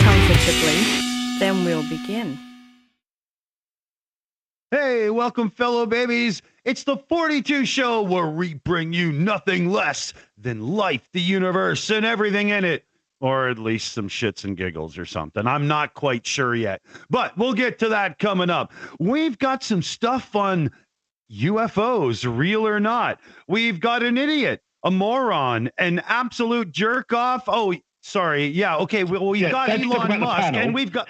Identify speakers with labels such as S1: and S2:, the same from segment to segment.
S1: comfortably, then we'll begin.
S2: Hey, welcome, fellow babies. It's the 42 show where we bring you nothing less than life, the universe, and everything in it. Or at least some shits and giggles or something. I'm not quite sure yet, but we'll get to that coming up. We've got some stuff on UFOs, real or not. We've got an idiot, a moron, an absolute jerk off. Oh, sorry. Yeah. Okay. Well, we've got Elon Musk, and we've got,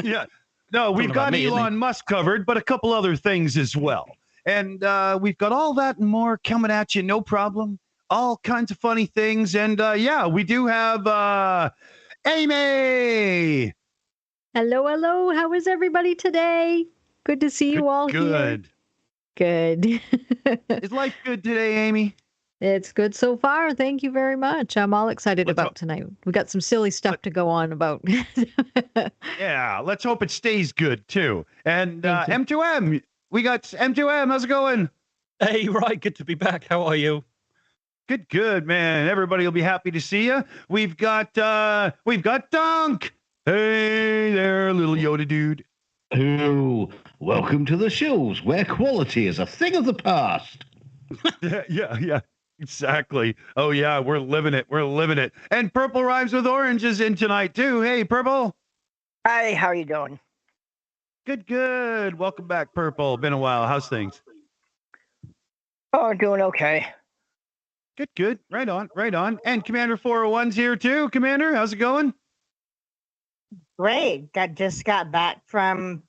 S2: yeah. No, we've got Elon Musk covered, but a couple other things as well. And we've got all that and more coming at you, no problem. All kinds of funny things. And yeah, we do have Aimee.
S1: Hello, hello. How is everybody today? Good to see you all here. Good.
S2: Is life good today, Aimee?
S1: It's good so far. Thank you very much. I'm all excited about tonight. We got some silly stuff to go on about.
S2: Yeah, let's hope it stays good too. And M2M, we got M2M. How's it going?
S3: Hey, right. Good to be back. How are you?
S2: Good, man. Everybody will be happy to see you. We've got Dunk. Hey there, little Yoda dude.
S4: Oh, welcome to the Shills, where quality is a thing of the past.
S2: Yeah. Exactly. Oh, yeah, we're living it. And Purple Rhymes with Orange is in tonight, too. Hey, Purple.
S5: Hi, how are you doing?
S2: Good. Welcome back, Purple. Been a while. How's things?
S5: Oh, doing okay.
S2: Good. Right on. And Commander 401's here, too. Commander, how's it going?
S5: Great. Just got back from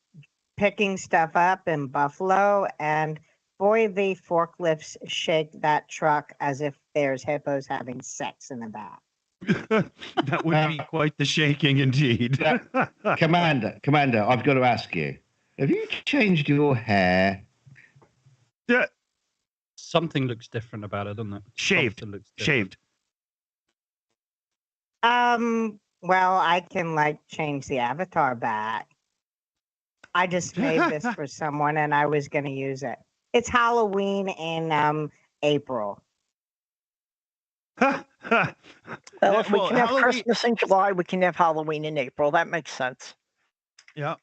S5: picking stuff up in Buffalo, and boy, the forklifts shake that truck as if there's hippos having sex in the back.
S2: That would be quite the shaking indeed.
S4: Commander, I've got to ask you, have you changed your hair?
S2: Yeah.
S3: Something looks different about it, doesn't it?
S2: Shaved.
S5: Well, I can change the avatar back. I just made this for someone and I was going to use it. It's Halloween in April.
S6: Well, we can have Christmas in July. We can have Halloween in April. That makes sense.
S2: Yeah.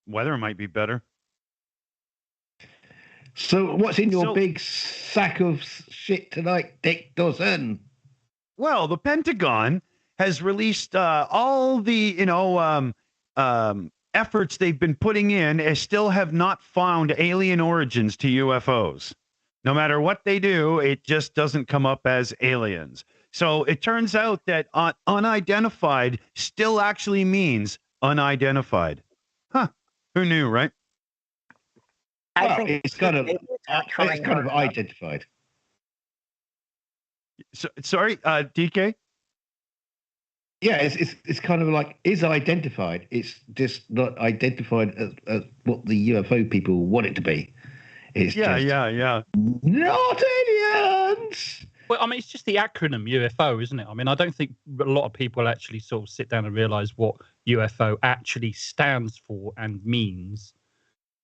S2: Weather might be better.
S4: So what's in your big sack of shit tonight, Dick Dawson?
S2: Well, the Pentagon has released all the, efforts they've been putting in and still have not found alien origins to UFOs. No matter what they do, it just doesn't come up as aliens. So it turns out that unidentified still actually means unidentified. Huh. Who knew, right?
S6: I think
S4: it's kind of identified.
S2: So, sorry, DK?
S4: Yeah, it's kind of like is identified. It's just not identified as what the UFO people want it to be. It's
S2: yeah.
S4: Not aliens.
S3: Well, I mean, it's just the acronym UFO, isn't it? I mean, I don't think a lot of people actually sort of sit down and realize what UFO actually stands for and means.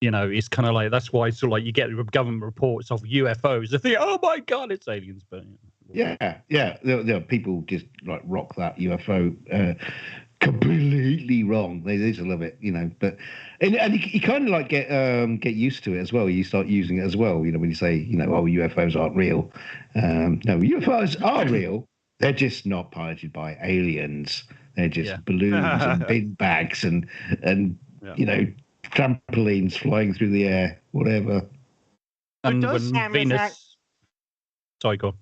S3: It's kind of like that's why sort of like you get government reports of UFOs. They think, oh my God, it's aliens, but.
S4: Yeah. There are people just rock that UFO completely wrong. They just love it, But and you kind of get used to it as well. You start using it as well. When you say UFOs aren't real. No, UFOs are real. They're just not piloted by aliens. They're just balloons and bin bags and trampolines flying through the air, whatever.
S3: And when Venus. Sorry, go on.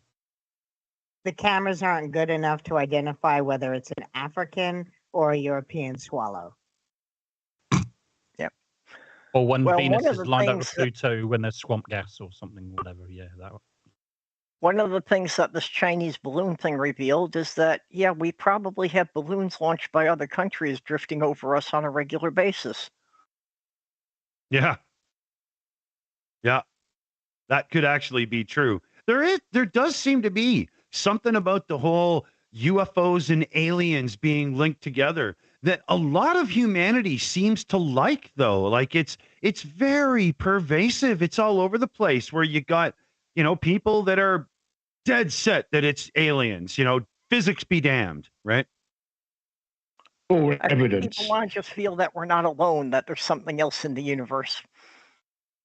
S5: The cameras aren't good enough to identify whether it's an African or a European swallow.
S6: Yep.
S3: Or when Venus is lined up with Pluto when there's swamp gas or something, whatever. Yeah, that one.
S6: One of the things that this Chinese balloon thing revealed is that, we probably have balloons launched by other countries drifting over us on a regular basis.
S2: Yeah. That could actually be true. There does seem to be something about the whole UFOs and aliens being linked together that a lot of humanity seems to like, though. Like it's very pervasive. It's all over the place where you got, people that are dead set that it's aliens, physics be damned, right?
S4: Or
S6: I think
S4: evidence.
S6: people want to just feel that we're not alone, that there's something else in the universe.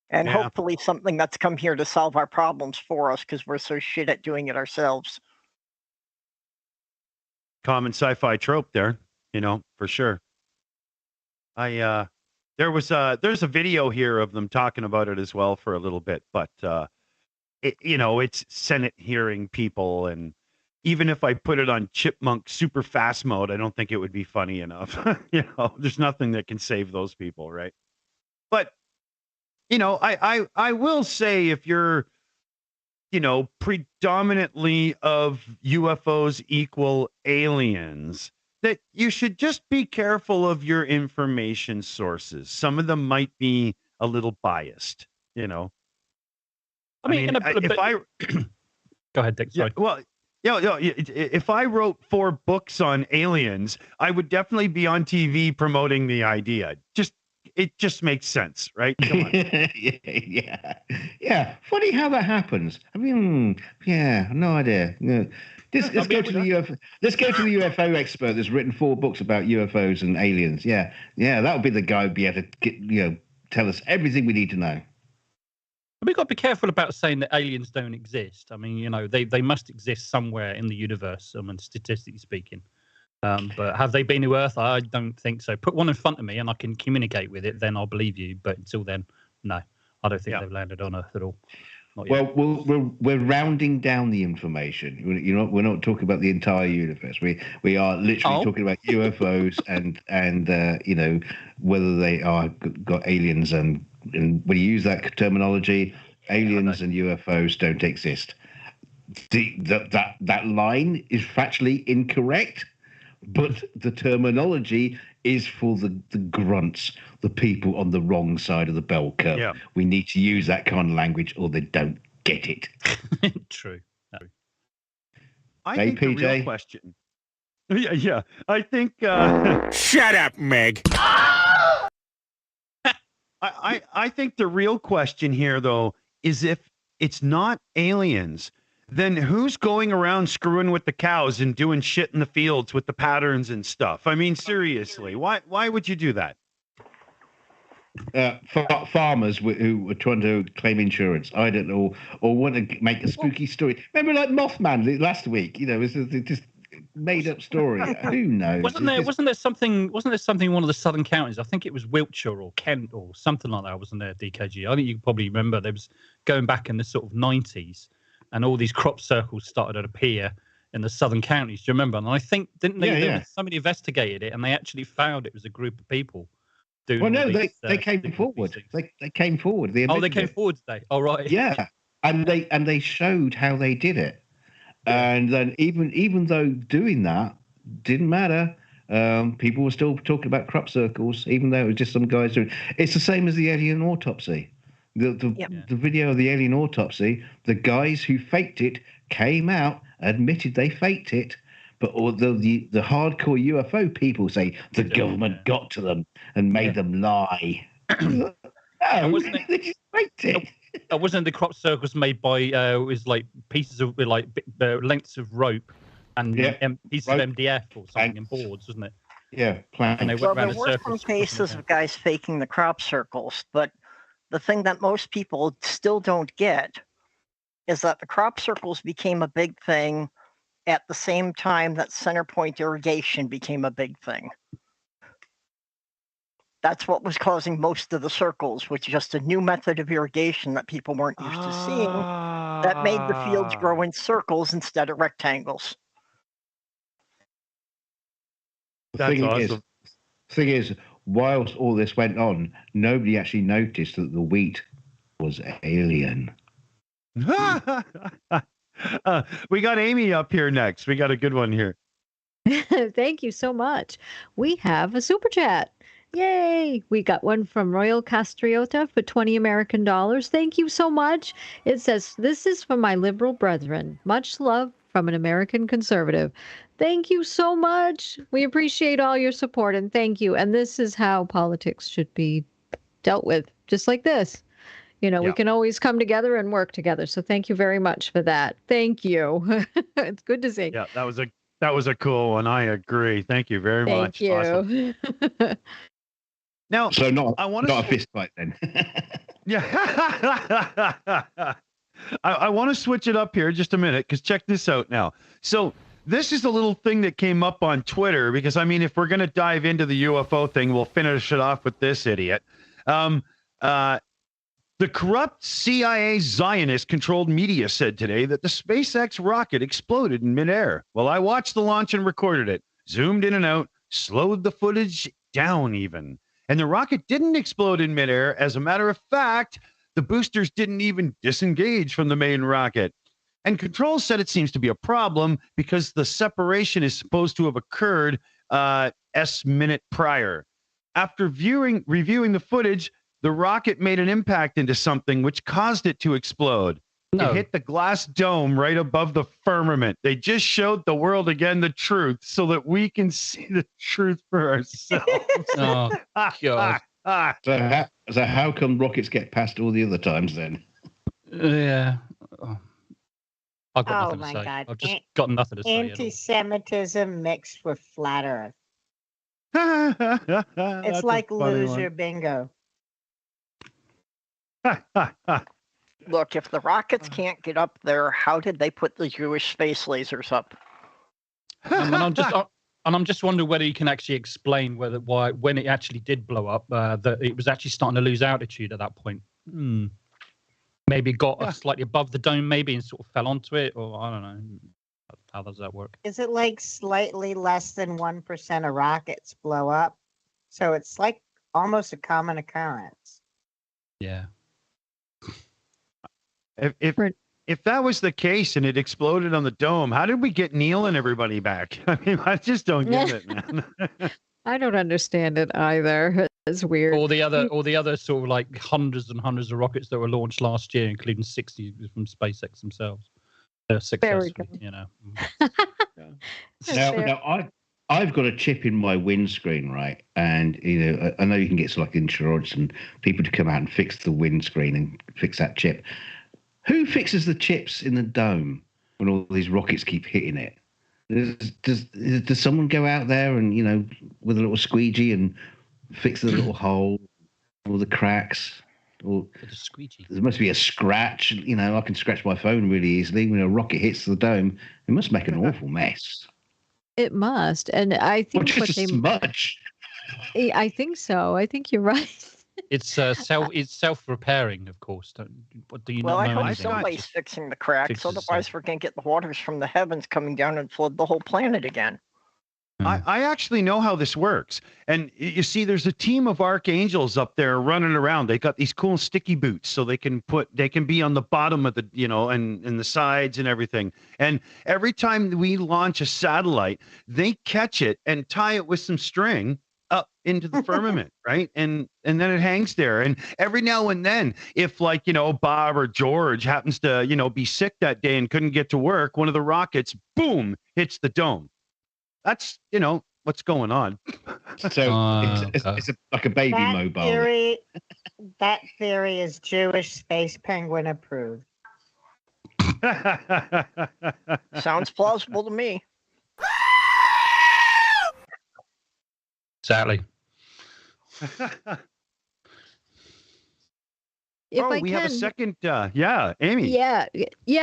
S6: And
S2: Yeah.
S6: hopefully something that's come here to solve our problems for us because we're so shit at doing it ourselves.
S2: Common sci-fi trope there, for sure. There's a video here of them talking about it as well for a little bit, but it's Senate hearing people, and even if I put it on chipmunk super fast mode, I don't think it would be funny enough. There's nothing that can save those people, right? But I will say, if you're predominantly of UFOs equal aliens, that you should just be careful of your information sources. Some of them might be a little biased,
S3: I mean, go ahead, Dick. Sorry.
S2: If I wrote 4 books on aliens, I would definitely be on TV promoting the idea. It just makes sense, right? Come on.
S4: Yeah. Funny how that happens. I mean, no idea. No. Let's go to the UFO expert that's written 4 books about UFOs and aliens. Yeah, that would be the guy who'd be able to tell us everything we need to know.
S3: We've got to be careful about saying that aliens don't exist. I mean, they must exist somewhere in the universe, statistically speaking. But have they been to Earth? I don't think so. Put one in front of me and I can communicate with it, then I'll believe you. But until then, no, I don't think they've landed on Earth at all.
S4: We're rounding down the information. We're not talking about the entire universe. We are literally talking about UFOs and whether they are got aliens, and when you use that terminology, aliens and UFOs don't exist. That line is factually incorrect, but the terminology is for the grunts, the people on the wrong side of the bell curve.
S2: Yeah.
S4: We need to use that kind of language or they don't get it.
S3: True.
S2: I think the real question. Yeah. I think.
S7: Shut up, Meg.
S2: I think the real question here, though, is if it's not aliens, then who's going around screwing with the cows and doing shit in the fields with the patterns and stuff? I mean, seriously, why would you do that?
S4: Farmers who were trying to claim insurance, I don't know, or want to make a spooky story. Remember, like Mothman last week? It was just made up story. Who knows?
S3: Wasn't there something in one of the southern counties? I think it was Wiltshire or Kent or something like that. Wasn't there, DKG? I think you probably remember. There was going back in the sort of 90s. And all these crop circles started to appear in the southern counties. Do you remember? And I think, didn't they? Somebody investigated it, and they actually found it was a group of people doing.
S4: Well, no, they came forward. They came forward.
S3: They came forward today. Oh, right.
S4: Yeah, and they showed how they did it, and then even though doing that didn't matter, people were still talking about crop circles, even though it was just some guys doing. It's the same as the alien autopsy. The video of the alien autopsy, the guys who faked it came out, admitted they faked it, but all the hardcore UFO people say the government got to them and made them lie. No, they just faked it.
S3: Wasn't the crop circles made by it was like pieces of lengths of rope and pieces of MDF or something and boards, wasn't it?
S4: Yeah,
S3: and they went
S6: there were some cases of guys faking the crop circles, but the thing that most people still don't get is that the crop circles became a big thing at the same time that center point irrigation became a big thing. That's what was causing most of the circles, which is just a new method of irrigation that people weren't used to seeing that made the fields grow in circles instead of rectangles.
S4: The thing is, whilst all this went on, nobody actually noticed that the wheat was alien.
S2: We got Aimee up here next. We got a good one here.
S1: Thank you so much. We have a super chat. Yay! We got one from Royal Castriota for 20 American dollars. Thank you so much. It says, "This is from my liberal brethren. Much love from an American conservative." Thank you so much. We appreciate all your support, and thank you. And this is how politics should be dealt with, just like this. We can always come together and work together. So thank you very much for that. Thank you. It's good to see.
S2: Yeah, that That was a cool one. I agree. Thank you very much.
S1: Thank you.
S2: Awesome. Now,
S4: So not
S2: I
S4: a fist fight then.
S2: Yeah. I want to switch it up here just a minute because check this out now. So this is a little thing that came up on Twitter because, I mean, if we're going to dive into the UFO thing, we'll finish it off with this idiot. The corrupt CIA Zionist-controlled media said today that the SpaceX rocket exploded in midair. Well, I watched the launch and recorded it, zoomed in and out, slowed the footage down even. And the rocket didn't explode in midair. As a matter of fact, the boosters didn't even disengage from the main rocket. And Control said it seems to be a problem because the separation is supposed to have occurred minute prior. After reviewing the footage, the rocket made an impact into something which caused it to explode.
S3: No.
S2: It hit the glass dome right above the firmament. They just showed the world again the truth so that we can see the truth for ourselves.
S3: Oh, God.
S4: So how come rockets get past all the other times then?
S3: Yeah. Oh. I've got
S5: Oh
S3: nothing to
S5: my
S3: say.
S5: God.
S3: I've just got nothing to say. at all.
S5: Anti-Semitism mixed with flat Earth.
S2: It's
S5: It's like loser bingo.
S6: Look, if the rockets can't get up there, how did they put the Jewish space lasers up?
S3: And I'm just wondering whether you can actually explain why when it actually did blow up, that it was actually starting to lose altitude at that point. Maybe it got slightly above the dome, maybe, and sort of fell onto it, or I don't know. How does that work?
S5: Is it like slightly less than 1% of rockets blow up? So it's like almost a common occurrence.
S3: Yeah.
S2: If that was the case and it exploded on the dome, how did we get Neil and everybody back? I mean, I just don't get it, man.
S1: I don't understand it either. It's weird.
S3: Or the other sort of like hundreds and hundreds of rockets that were launched last year, including 60 from SpaceX themselves. They're successful, you know.
S4: Now I've got a chip in my windscreen, right? And I know you can get like insurance and people to come out and fix the windscreen and fix that chip. Who fixes the chips in the dome when all these rockets keep hitting it? Does someone go out there and with a little squeegee and fix the little hole or the cracks? Or
S3: The squeegee.
S4: there must be a scratch. I can scratch my phone really easily when a rocket hits the dome. It must make an awful mess.
S1: It must, and I
S4: Or
S1: think
S4: just a smudge.
S1: I think so. I think you're right.
S3: It's self-repairing, of course. Do you
S6: Well,
S3: not
S6: I
S3: know
S6: hope
S3: anything?
S6: somebody's fixing the cracks.
S3: Fixes
S6: Otherwise,
S3: itself.
S6: we're going to get the waters from the heavens coming down and flood the whole planet again.
S2: I actually know how this works. And you see, there's a team of archangels up there running around. They got these cool sticky boots so they can be on the bottom of the, and the sides and everything. And every time we launch a satellite, they catch it and tie it with some string up into the firmament, right? And then it hangs there. And every now and then, if Bob or George happens to, be sick that day and couldn't get to work, one of the rockets, boom, hits the dome. That's, what's going on.
S4: So it's like a baby
S5: That
S4: mobile.
S5: That theory is Jewish space penguin approved.
S6: Sounds plausible to me.
S3: Exactly.
S1: If I
S2: we
S1: can,
S2: have a second. Aimee.
S1: Yeah.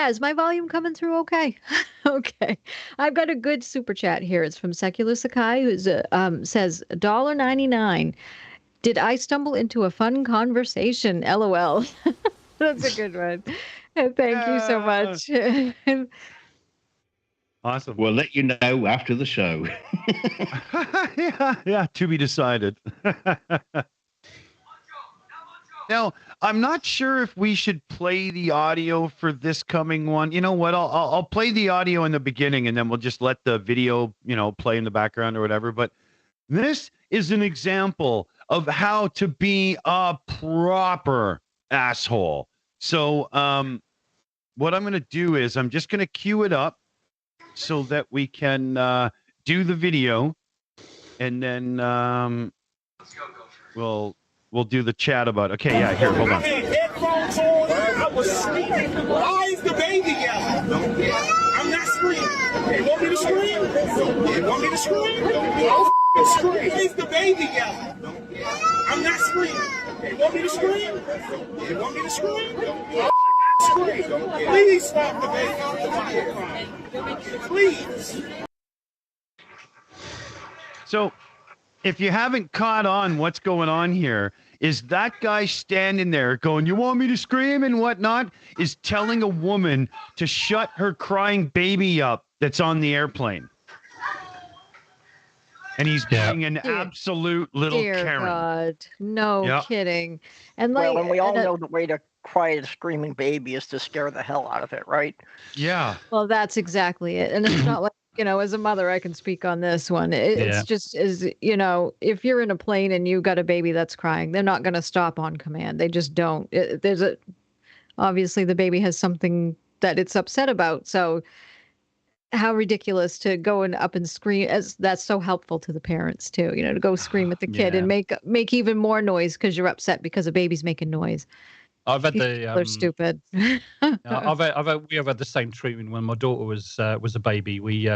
S1: Is my volume coming through okay? Okay. I've got a good super chat here. It's from Secular Sakai, who says $1.99. Did I stumble into a fun conversation? LOL. That's a good one. Thank you so much.
S2: Awesome.
S4: We'll let you know after the show.
S2: yeah, to be decided. Now, I'm not sure if we should play the audio for this coming one. You know what? I'll play the audio in the beginning, and then we'll just let the video, play in the background or whatever. But this is an example of how to be a proper asshole. So, what I'm going to do is I'm just going to cue it up so that we can do the video, and then we'll do the chat about it. Okay, yeah, here, hold on.
S8: Headphones on, I was sleeping. Why is the baby yelling? I'm not
S7: scream? You want me to scream? You want me to scream? I'll scream. Please the baby yell. I'm not screaming. You want me to scream? You want me to scream? I'll scream. Please stop the baby. Please.
S2: So, if you haven't caught on what's going on here, is that guy standing there going, "You want me to scream?" and whatnot, is telling a woman to shut her crying baby up that's on the airplane. And he's being an absolute little
S1: Dear
S2: Karen.
S1: God, no kidding. And like,
S6: Well, and we all know the way to quiet a screaming baby is to scare the hell out of it, right?
S2: Yeah.
S1: Well, that's exactly it. And it's not like, as a mother, I can speak on this one. It's just if you're in a plane and you got a baby that's crying, they're not going to stop on command. They just don't. Obviously the baby has something that it's upset about. So how ridiculous to go up and scream, as that's so helpful to the parents too, to go scream at the kid and make even more noise because you're upset because a baby's making noise.
S3: I've had
S1: They're stupid.
S3: we have had the same treatment when my daughter was a baby. We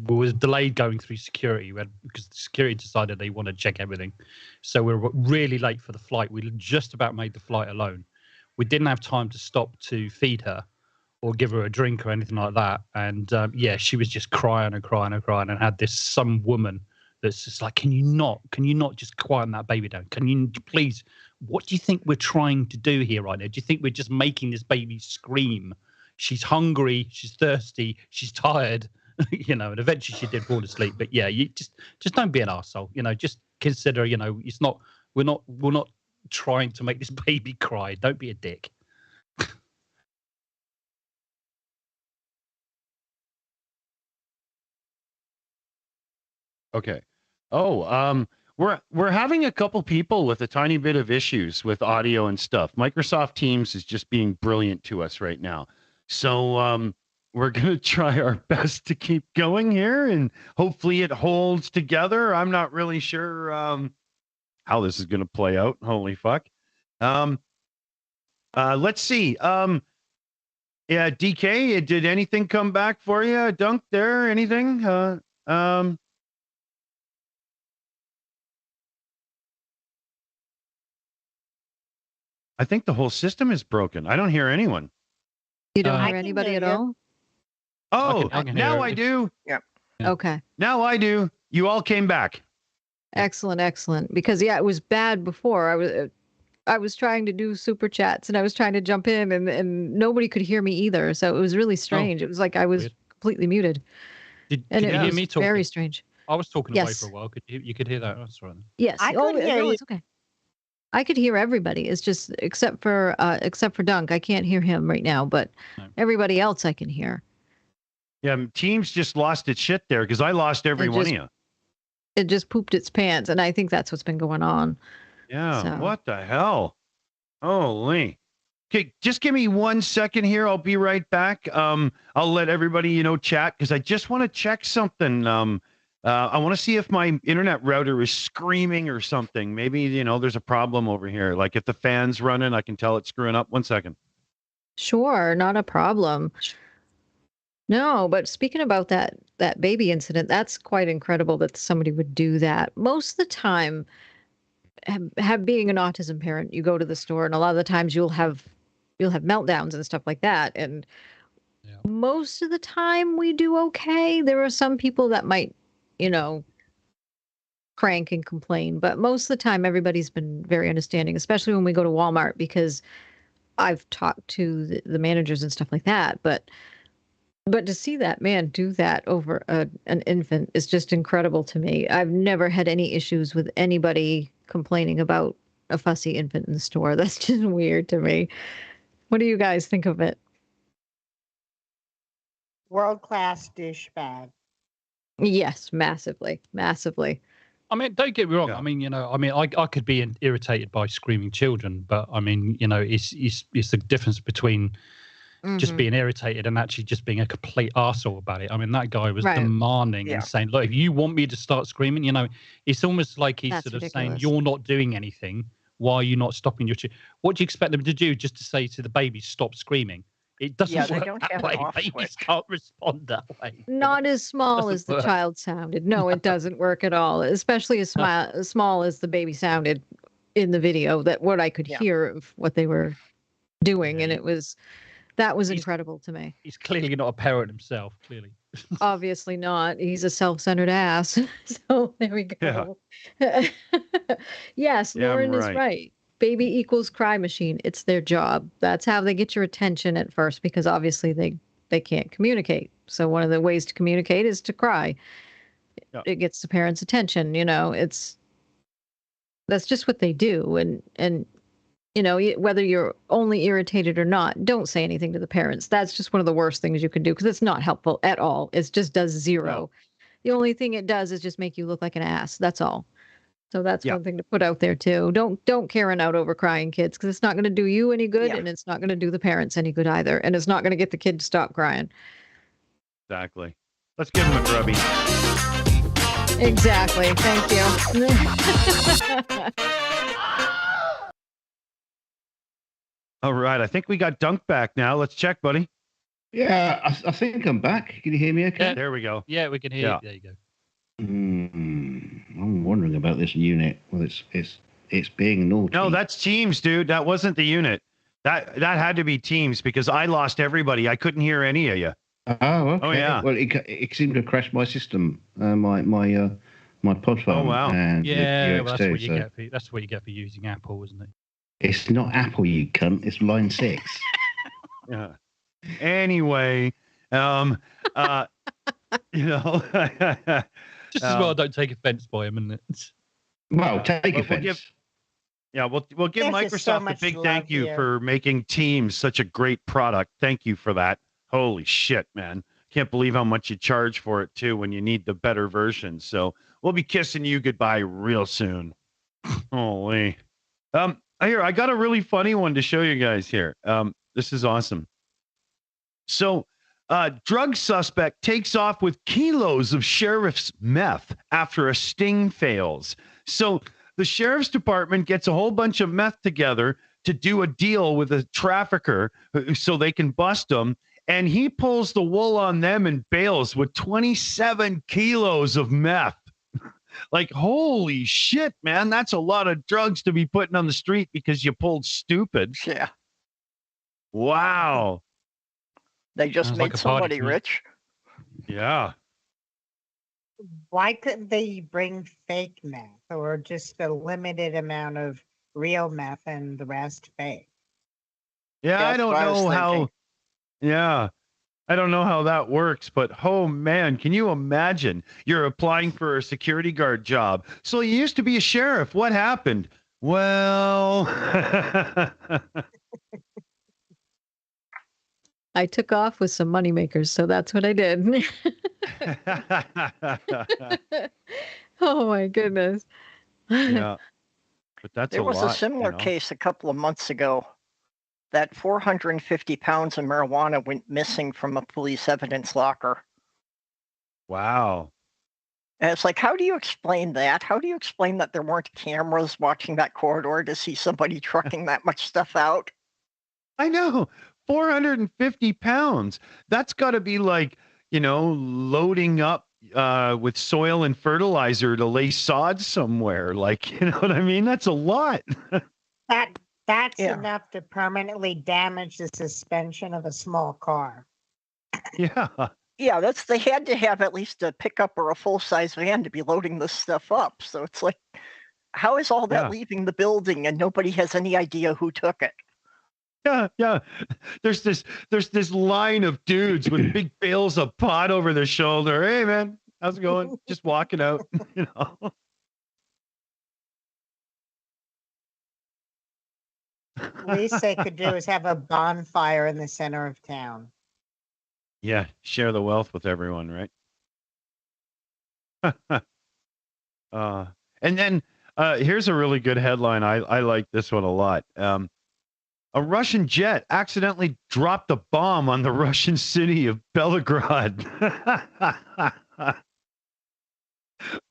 S3: was delayed going through security because the security decided they want to check everything. So we were really late for the flight. We just about made the flight alone. We didn't have time to stop to feed her or give her a drink or anything like that. And she was just crying and crying and crying, and had some woman that's just like, can you not just quieten that baby down? Can you please? What do you think we're trying to do here right now? Do you think we're just making this baby scream? She's hungry, she's thirsty, she's tired, and eventually she did fall asleep. But yeah, you just don't be an arsehole. Just consider, it's not, we're not trying to make this baby cry. Don't be a dick.
S2: Okay. Oh, we're having a couple people with a tiny bit of issues with audio and stuff. Microsoft Teams is just being brilliant to us right now. So we're going to try our best to keep going here, and hopefully it holds together. I'm not really sure how this is going to play out. Holy fuck. Let's see. Yeah, DK, did anything come back for you? Dunk there? Anything? I think the whole system is broken. I don't hear anyone.
S1: You don't hear anybody at all?
S2: Oh,
S3: I can
S2: now
S3: hear
S2: I
S3: it.
S2: do.
S6: Yeah.
S1: Okay.
S2: Now I do. You all came back.
S1: Excellent. Because it was bad before. I was trying to do super chats and I was trying to jump in and nobody could hear me either. So it was really strange. It was like I was completely muted.
S3: Did you hear me talking?
S1: Very strange.
S3: I was talking away for a while. You could hear that. That's right.
S1: Yes.
S5: I could hear you.
S1: It's okay. I could hear everybody. It's just except for Dunk. I can't hear him right now, but everybody else I can hear.
S2: Yeah, Teams just lost its shit there because I lost every one of you.
S1: It just pooped its pants, and I think that's what's been going on.
S2: Yeah,
S1: So.
S2: What the hell? Holy. Okay, just give me 1 second here. I'll be right back. I'll let everybody, chat because I just want to check something. I want to see if my internet router is screaming or something. Maybe, there's a problem over here. Like if the fan's running, I can tell it's screwing up. 1 second.
S1: Sure, not a problem. No, but speaking about that baby incident, that's quite incredible that somebody would do that. Most of the time, being an autism parent, you go to the store and a lot of the times you'll have meltdowns and stuff like that. And most of the time we do okay. There are some people that might, crank and complain, but most of the time everybody's been very understanding, especially when we go to Walmart, because I've talked to the managers and stuff like that. But to see that man do that over an infant is just incredible to me. I've never had any issues with anybody complaining about a fussy infant in the store. That's just weird to me. What do you guys think of it?
S5: World-class douchebag.
S1: Yes, massively.
S3: I mean, don't get me wrong. Yeah. I could be irritated by screaming children, but it's the difference between just being irritated and actually just being a complete arsehole about it. I mean, that guy was demanding and saying, look, if you want me to start screaming, it's almost like he's
S1: That's
S3: sort of
S1: ridiculous.
S3: saying, you're not doing anything. Why are you not stopping your what do you expect them to do? Just to say to the baby, stop screaming? It doesn't
S6: Yeah, they
S3: work
S6: don't
S3: that
S6: have an
S3: way.
S6: off
S3: Babies
S6: switch.
S3: can't respond that way.
S1: Not as small
S3: Doesn't
S1: as the
S3: work.
S1: child sounded. No, it doesn't work at all. Especially as small as the baby sounded in the video. That what I could
S6: Yeah.
S1: hear of what they were doing,
S3: Yeah,
S1: and
S3: he-
S1: that was
S3: he's-
S1: incredible to me.
S3: He's clearly not a parent himself. Clearly.
S1: Obviously not. He's a self-centered ass. So there we go. Yes,
S2: Yeah, I'm
S1: Lauren is
S2: right.
S1: right. Baby equals cry machine. It's their job. That's how they get your attention at first, because obviously they can't communicate. So one of the ways to communicate is to cry.
S2: Yeah.
S1: It gets the parents' attention. That's just what they do. And whether you're only irritated or not, don't say anything to the parents. That's just one of the worst things you can do, because it's not helpful at all. It just does zero.
S2: No.
S1: The only thing it does is just make you look like an ass. That's all. So that's
S2: Yeah.
S1: one thing to put out there too. Don't Karen out over crying kids, because it's not going to do you any good,
S6: Yeah.
S1: and it's not going to do the parents any good either, and it's not going to get the kid to stop crying.
S2: Exactly. Let's give him a grubby.
S1: Exactly. Thank you.
S2: All right. I think we got Dunk back now. Let's check, buddy.
S4: Yeah, I think I'm back. Can you hear me okay?
S2: There we go.
S3: Yeah, we can hear.
S2: Yeah.
S3: You. There you go.
S4: I'm wondering about this unit. Well, it's being naughty.
S2: No, that's Teams, dude. That wasn't the unit. That had to be Teams, because I lost everybody. I couldn't hear any of you.
S4: Oh, okay.
S2: Oh, yeah.
S4: Well, it seemed to crash my system, my pod phone.
S2: Oh, wow.
S4: And
S3: Yeah,
S4: the
S3: well,
S4: UX2,
S3: that's what you
S4: so
S3: get. That's what you get for using Apple, isn't it?
S4: It's not Apple, you cunt. It's line 6.
S2: Yeah. Anyway,
S3: Just as well, don't take offense by him, isn't it?
S4: Well, take
S2: We'll
S4: offense.
S2: give- Yeah, we'll give
S5: There's just so
S2: Microsoft a
S5: much
S2: big
S5: love
S2: thank you
S5: here.
S2: for making Teams such a great product. Thank you for that. Holy shit, man. Can't believe how much you charge for it too when you need the better version. So we'll be kissing you goodbye real soon. Holy. Here, I got a really funny one to show you guys here. This is awesome. So drug suspect takes off with kilos of sheriff's meth after a sting fails. So the sheriff's department gets a whole bunch of meth together to do a deal with a trafficker so they can bust him. And he pulls the wool on them and bails with 27 kilos of meth. Like, holy shit, man. That's a lot of drugs to be putting on the street because you pulled stupid.
S6: Yeah.
S2: Wow.
S6: They just
S3: Sounds
S6: made
S3: like a party
S6: somebody
S3: to me.
S6: rich.
S2: Yeah.
S5: Why couldn't they bring fake meth, or just a limited amount of real meth and the rest fake?
S2: Yeah, I
S6: That's
S2: don't
S6: what I was
S2: know how.
S6: thinking.
S2: Yeah. I don't know how that works, but oh man, can you imagine? You're applying for a security guard job. So you used to be a sheriff. What happened? Well,
S1: I took off with some moneymakers, so that's what I did. Oh my goodness.
S2: yeah. But that's
S6: There was
S2: lot,
S6: a similar
S2: you know?
S6: case a couple of months ago that 450 pounds of marijuana went missing from a police evidence locker.
S2: Wow.
S6: And it's like, how do you explain that? How do you explain that there weren't cameras watching that corridor to see somebody trucking that much stuff out?
S2: I know. 450 pounds. That's got to be like, loading up with soil and fertilizer to lay sod somewhere. Like, you know what I mean? That's a lot.
S5: That's
S6: Yeah.
S5: enough to permanently damage the suspension of a small car.
S2: Yeah.
S6: Yeah, they had to have at least a pickup or a full-size van to be loading this stuff up. So it's like, how is all that
S2: Yeah.
S6: leaving the building and nobody has any idea who took it?
S2: Yeah. There's this line of dudes with big bales of pot over their shoulder. Hey man, how's it going? Just walking out,
S5: Least they could do is have a bonfire in the center of town.
S2: Yeah, share the wealth with everyone, right? And then here's a really good headline. I like this one a lot. A Russian jet accidentally dropped a bomb on the Russian city of Belgrade.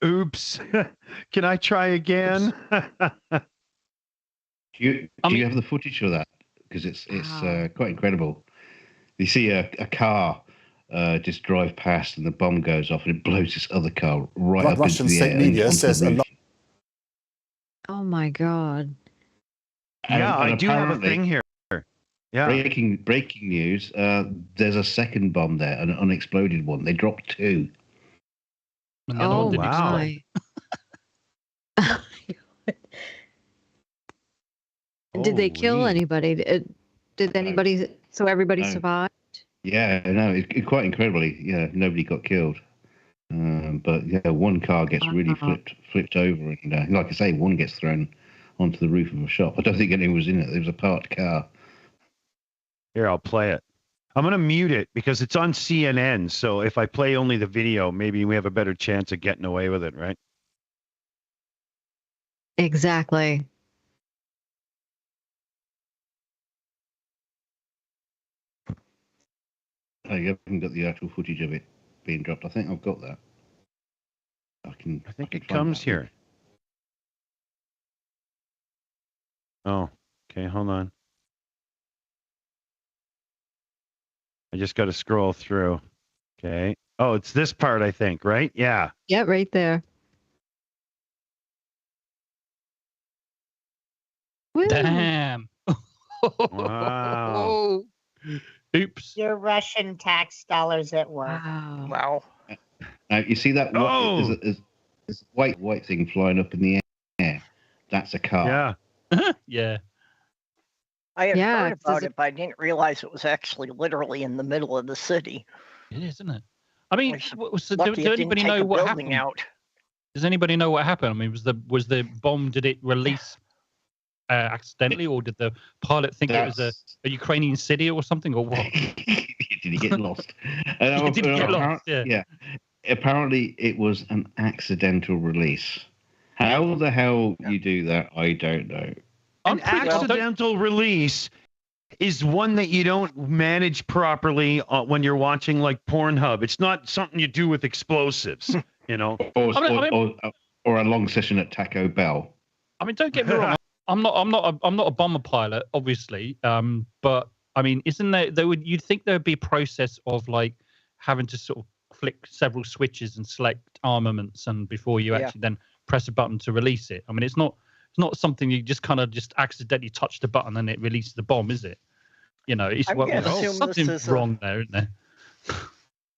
S2: Oops. Can I try again?
S4: Do you
S3: I mean-
S4: have the footage for that? Because it's
S1: Wow.
S4: quite incredible. You see a car just drive past, and the bomb goes off, and it blows this other car right up
S8: Russian
S4: into the
S8: state
S4: air.
S8: media
S4: onto
S8: says
S4: the
S8: a
S4: roof.
S8: lot.
S1: Oh my God.
S2: Yeah,
S4: And
S2: I do have a
S4: apparently,
S2: thing here. Yeah.
S4: breaking news. There's a second bomb there, an unexploded one. They dropped 2.
S3: And the other one
S1: Oh
S3: didn't explode.
S1: my. Did they kill
S2: Holy.
S1: anybody? Did anybody? So everybody
S4: No.
S1: survived?
S4: Yeah, no, it quite incredibly. Yeah, nobody got killed. But yeah, one car gets really flipped over, and like I say, one gets thrown onto the roof of a shop. I don't think anyone was in it. It was a parked car.
S2: Here, I'll play it. I'm going to mute it because it's on CNN. So if I play only the video, maybe we have a better chance of getting away with it, right?
S1: Exactly.
S4: Oh, you haven't got the actual footage of it being dropped. I think I've got that. I
S2: think
S4: can
S2: it
S4: find
S2: comes
S4: that.
S2: here. Oh, okay. Hold on. I just got to scroll through. Okay. Oh, it's this part, I think, right? Yeah.
S1: Yeah, right there. Woo.
S3: Damn.
S2: Wow.
S3: Oops.
S5: Your Russian tax dollars at work.
S1: Wow.
S6: Wow.
S4: Now you see that
S2: Oh!
S4: there's a white thing flying up in the air. That's a car.
S2: Yeah.
S3: Yeah.
S6: I had
S1: Yeah,
S6: heard
S1: 'cause
S6: about it, but I didn't realize it was actually literally in the middle of the city.
S3: It is, isn't it? I mean,
S6: It's
S3: do
S6: lucky it didn't
S3: anybody
S6: take
S3: know
S6: a
S3: what
S6: building
S3: happened?
S6: out.
S3: Does anybody know what happened? I mean, was the bomb? Did it release accidentally, or did the pilot think it was a Ukrainian city or something, or what?
S4: Did he get lost?
S3: Did he get lost? Yeah.
S4: Apparently, it was an accidental release. How the hell you do that, I don't know.
S2: An accidental release is one that you don't manage properly when you're watching like Pornhub. It's not something you do with explosives, you know.
S4: Or a long session at Taco Bell.
S3: I mean, don't get me wrong. I'm not a bomber pilot, obviously. But I mean, isn't you'd think there would be a process of like having to sort of flick several switches and select armaments, and before you actually then press a button to release it. I mean, it's not something you just kind of just accidentally touch the button and it releases the bomb, is it? You know, it's something wrong there, isn't there?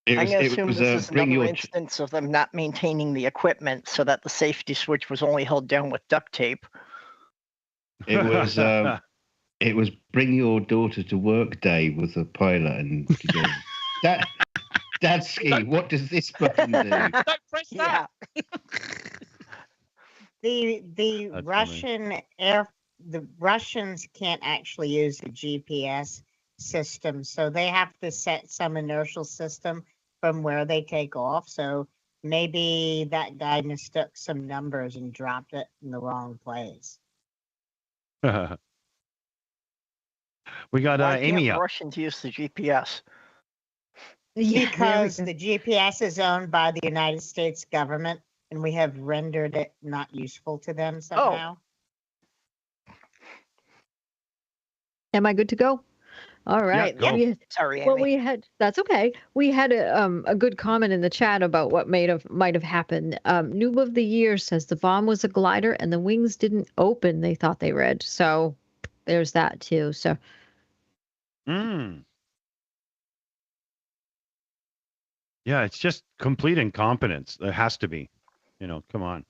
S6: I'm going to assume this is another instance of them not maintaining the equipment so that the safety switch was only held down with duct tape.
S4: It was bring your daughter to work day with the pilot, and she goes, Dadsky, what does this button do?
S3: Don't press that.
S5: The Russians can't actually use the GPS system, so they have to set some inertial system from where they take off. So maybe that guy mistook some numbers and dropped it in the wrong place.
S2: We got Aimee up.
S6: Russians use the GPS.
S5: Because the GPS is owned by the United States government, and we have rendered it not useful to them somehow.
S1: Am I good to go? All right.
S2: Yeah,
S6: Sorry, Amy.
S1: Well, that's okay. We had a good comment in the chat about what might have happened. Noob of the Year says the bomb was a glider and the wings didn't open. They thought they read. So there's that too. So.
S2: Yeah, it's just complete incompetence. There has to be. You know, come on.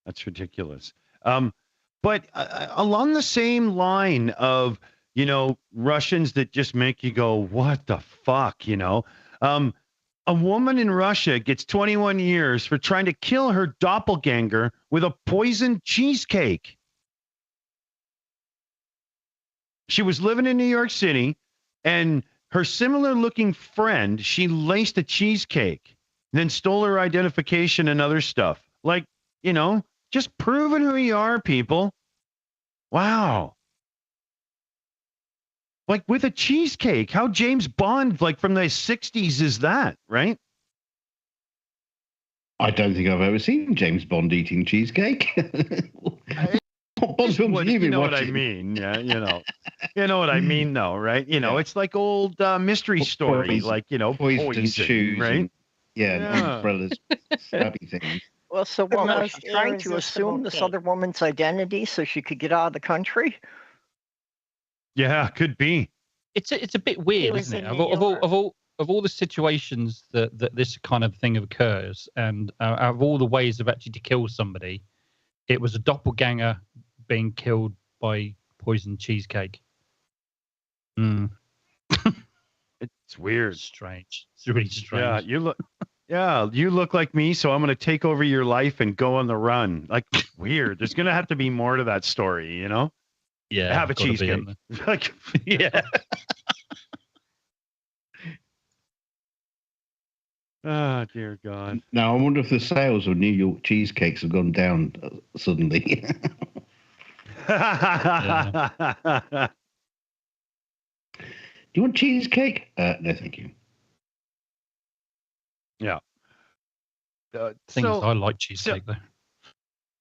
S2: That's ridiculous. But along the same line of, you know, Russians that just make you go, what the fuck, you know? A woman in Russia gets 21 years for trying to kill her doppelganger with a poisoned cheesecake. She was living in New York City, and her similar-looking friend, she laced a cheesecake, then stole her identification and other stuff. Like, you know, just proving who you are, people. Wow. Like with a cheesecake. How James Bond, like from the 60s, is that, right?
S4: I don't think I've ever seen James Bond eating cheesecake. What Bond films have you been
S2: know
S4: watching?
S2: what I mean? Yeah, you know. You know what I mean, though, right? You know,
S4: Yeah.
S2: it's like old mystery story,
S4: Poison-
S2: like, you know,
S4: poison shoes,
S2: right?
S4: and, and
S2: Yeah.
S4: umbrellas, stabby things.
S6: Well, so
S5: The
S6: what was
S5: most
S6: she trying to
S5: irresistible
S6: assume this
S5: cake.
S6: other woman's identity so she could get out of the country?
S2: Yeah, could be.
S3: It's a bit weird,
S5: was
S3: isn't it?
S5: in New
S3: Of all the situations that this kind of thing occurs, and out of all the ways of actually to kill somebody, it was a doppelganger being killed by poisoned cheesecake.
S2: It's weird.
S3: Strange. It's really strange.
S2: Yeah, you look like me, so I'm going to take over your life and go on the run. Like, weird. There's going to have to be more to that story, you know?
S3: Yeah.
S2: Have a
S3: gotta be,
S2: cheesecake.
S3: hasn't
S2: Like,
S3: there? Yeah.
S2: oh, dear God.
S4: Now, I wonder if the sales of New York cheesecakes have gone down suddenly. Do you want cheesecake? No, thank you.
S2: Yeah.
S3: Thing is, I like cheesecake though.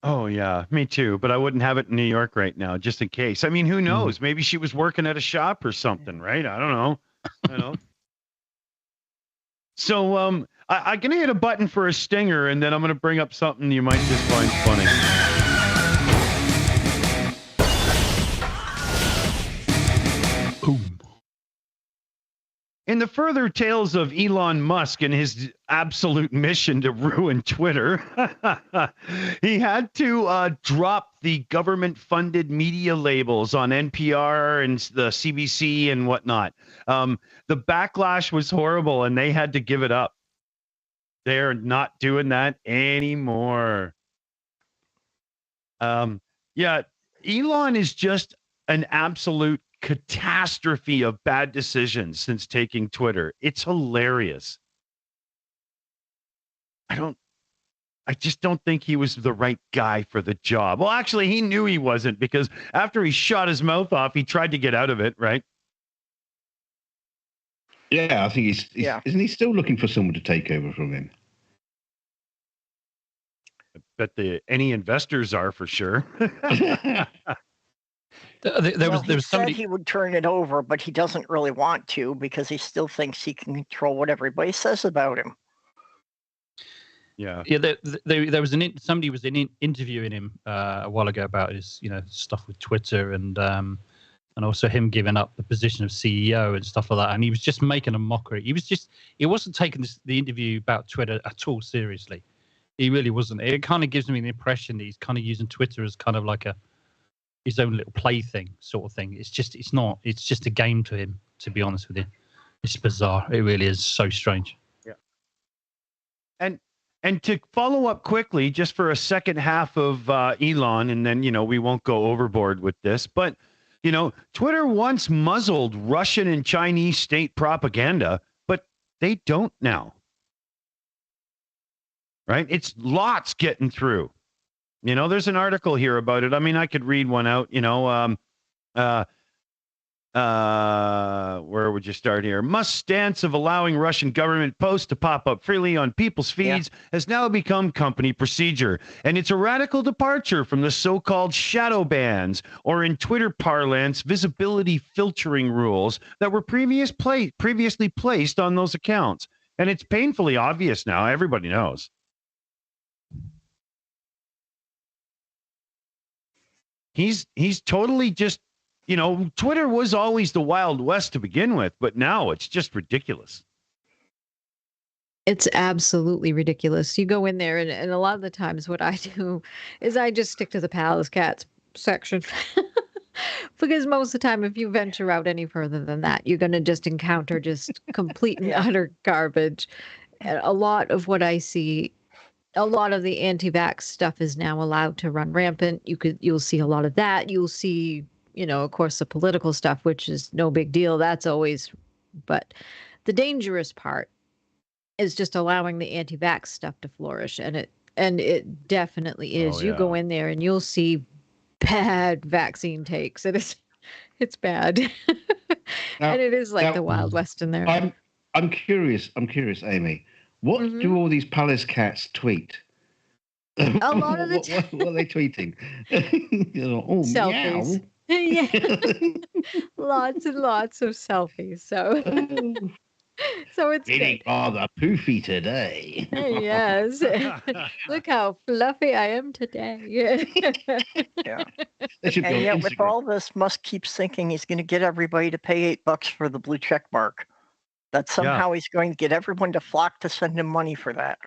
S2: Oh, yeah, me too. But I wouldn't have it in New York right now, just in case. I mean, who knows? Maybe she was working at a shop or something, right? I don't know. You know. So I'm going to hit a button for a stinger, and then I'm going to bring up something you might just find funny.
S3: Boom.
S2: In the further tales of Elon Musk and his absolute mission to ruin Twitter, he had to drop the government-funded media labels on NPR and the CBC and whatnot. The backlash was horrible, and they had to give it up. They're not doing that anymore. Yeah, Elon is just an absolute catastrophe of bad decisions since taking Twitter. It's hilarious. I just don't think he was the right guy for the job. Well, actually, he knew he wasn't, because after he shot his mouth off, he tried to get out of it, right?
S4: Yeah, I think he's isn't he still looking for someone to take over from him?
S2: But any investors are, for sure.
S3: There was
S6: He
S3: somebody.
S6: said he would turn it over, but he doesn't really want to because he still thinks he can control what everybody says about him.
S2: Yeah.
S3: Yeah, there was somebody was interviewing him a while ago about his stuff with Twitter and also him giving up the position of CEO and stuff like that, and he was just making a mockery. He wasn't taking the interview about Twitter at all seriously. He really wasn't. It kind of gives me the impression that he's kind of using Twitter as kind of like his own little plaything sort of thing. It's just a game to him, to be honest with you. It's bizarre. It really is so strange.
S2: Yeah. And to follow up quickly, just for a second half of Elon, and then, we won't go overboard with this, but, Twitter once muzzled Russian and Chinese state propaganda, but they don't now. Right? It's lots getting through. There's an article here about it. I mean, I could read one out, where would you start here? Musk's stance of allowing Russian government posts to pop up freely on people's feeds has now become company procedure. And it's a radical departure from the so-called shadow bans, or in Twitter parlance, visibility filtering rules that were previously placed on those accounts. And it's painfully obvious now. Everybody knows. He's totally just, Twitter was always the Wild West to begin with, but now it's just ridiculous.
S1: It's absolutely ridiculous. You go in there, and a lot of the times what I do is I just stick to the Palace Cats section. Because most of the time, if you venture out any further than that, you're going to just encounter just complete and utter garbage. And a lot of what I see, a lot of the anti-vax stuff is now allowed to run rampant. You'll see a lot of that. You'll see, of course, the political stuff, which is no big deal. That's always, but the dangerous part is just allowing the anti-vax stuff to flourish, and it definitely is.
S2: Oh,
S1: You go in there and you'll see bad vaccine takes. It's bad,
S4: Now-
S1: and it is like
S4: now-
S1: the Wild West in there.
S4: I'm curious, Amy. What do all these Palace Cats tweet?
S1: A lot of the
S4: what are they tweeting? Oh,
S1: Selfies.
S4: meow.
S1: Yeah. Lots and lots of selfies. So it's
S4: Feeling
S1: good.
S4: rather poofy today.
S1: Yes. Look how fluffy I am today.
S6: Yeah.
S4: They should be
S6: And
S4: on
S6: yet, with
S4: Instagram.
S6: all this, Musk keeps thinking he's going to get everybody to pay $8 for the blue check mark. That somehow he's going to get everyone to flock to send him money for that.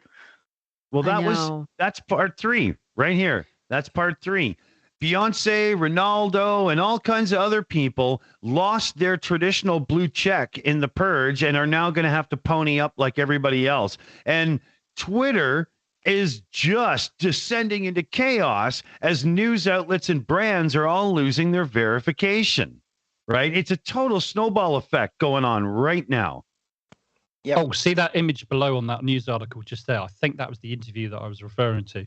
S2: Well,
S1: I know.
S2: that's part 3 right here. That's part 3. Beyonce, Ronaldo, and all kinds of other people lost their traditional blue check in the purge and are now going to have to pony up like everybody else. And Twitter is just descending into chaos as news outlets and brands are all losing their verification, right? It's a total snowball effect going on right now.
S6: Yep.
S3: Oh, see that image below on that news article just there? I think that was the interview that I was referring to. You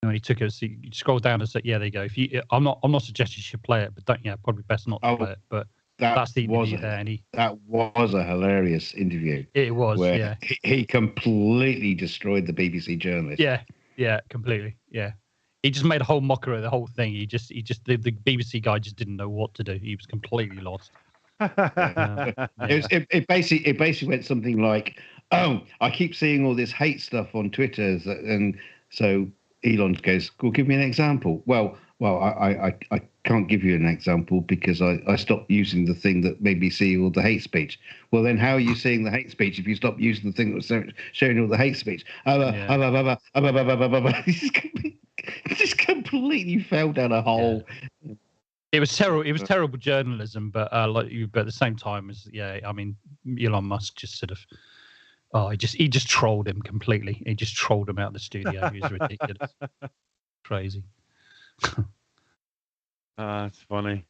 S3: know, he took it. So you scroll down and said, "Yeah, there you go." If you, I'm not suggesting you should play it, but don't. Yeah, probably best not to play it. But that's the interview there. And
S4: that was a hilarious interview.
S3: It was.
S4: Where
S3: Yeah.
S4: he completely destroyed the BBC journalist.
S3: Yeah, completely. Yeah. He just made a whole mockery of the whole thing. He just the BBC guy just didn't know what to do. He was completely lost.
S4: It basically went something like, "Oh, I keep seeing all this hate stuff on Twitter," and so Elon goes, "Well, give me an example." Well, I can't give you an example because I stopped using the thing that made me see all the hate speech. Well, then how are you seeing the hate speech if you stop using the thing that was showing all the hate speech? He just completely fell down a hole.
S3: Yeah. It was terrible. It was terrible journalism, but but at the same time, I mean, Elon Musk just sort of, he just trolled him completely. He just trolled him out of the studio. He was ridiculous, crazy.
S2: It's funny.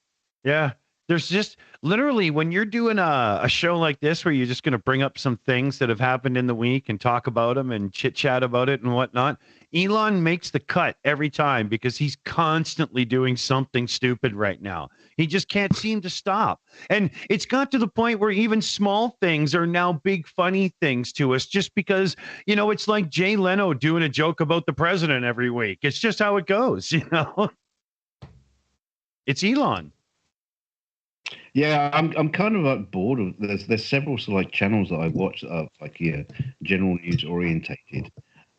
S2: Yeah, there's just literally when you're doing a show like this where you're just going to bring up some things that have happened in the week and talk about them and chit chat about it and whatnot. Elon makes the cut every time because he's constantly doing something stupid right now. He just can't seem to stop. And it's got to the point where even small things are now big, funny things to us just because, it's like Jay Leno doing a joke about the president every week. It's just how it goes, It's Elon.
S4: Yeah, I'm kind of like bored of there's several sort of like channels that I watch that are like general news orientated,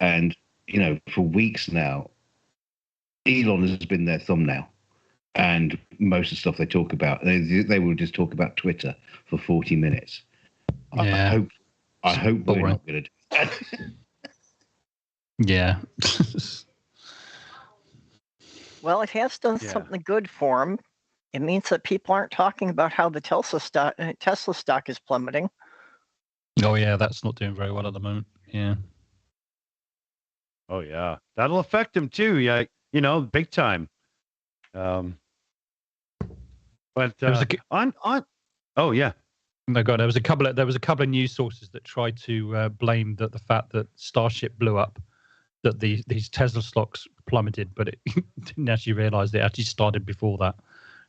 S4: and for weeks now, Elon has been their thumbnail, and most of the stuff they talk about, they will just talk about Twitter for 40 minutes.
S3: Yeah.
S4: I hope we're not going to do that.
S3: Yeah.
S6: Well, it has done something good for him. It means that people aren't talking about how the Tesla stock is plummeting.
S3: Oh yeah, that's not doing very well at the moment. Yeah.
S2: Oh yeah, that'll affect him too. Yeah, big time. But
S3: there was
S2: on. Oh yeah.
S3: No, God, there was a couple of news sources that tried to blame the fact that Starship blew up, that these Tesla stocks plummeted, but it didn't actually realise it actually started before that.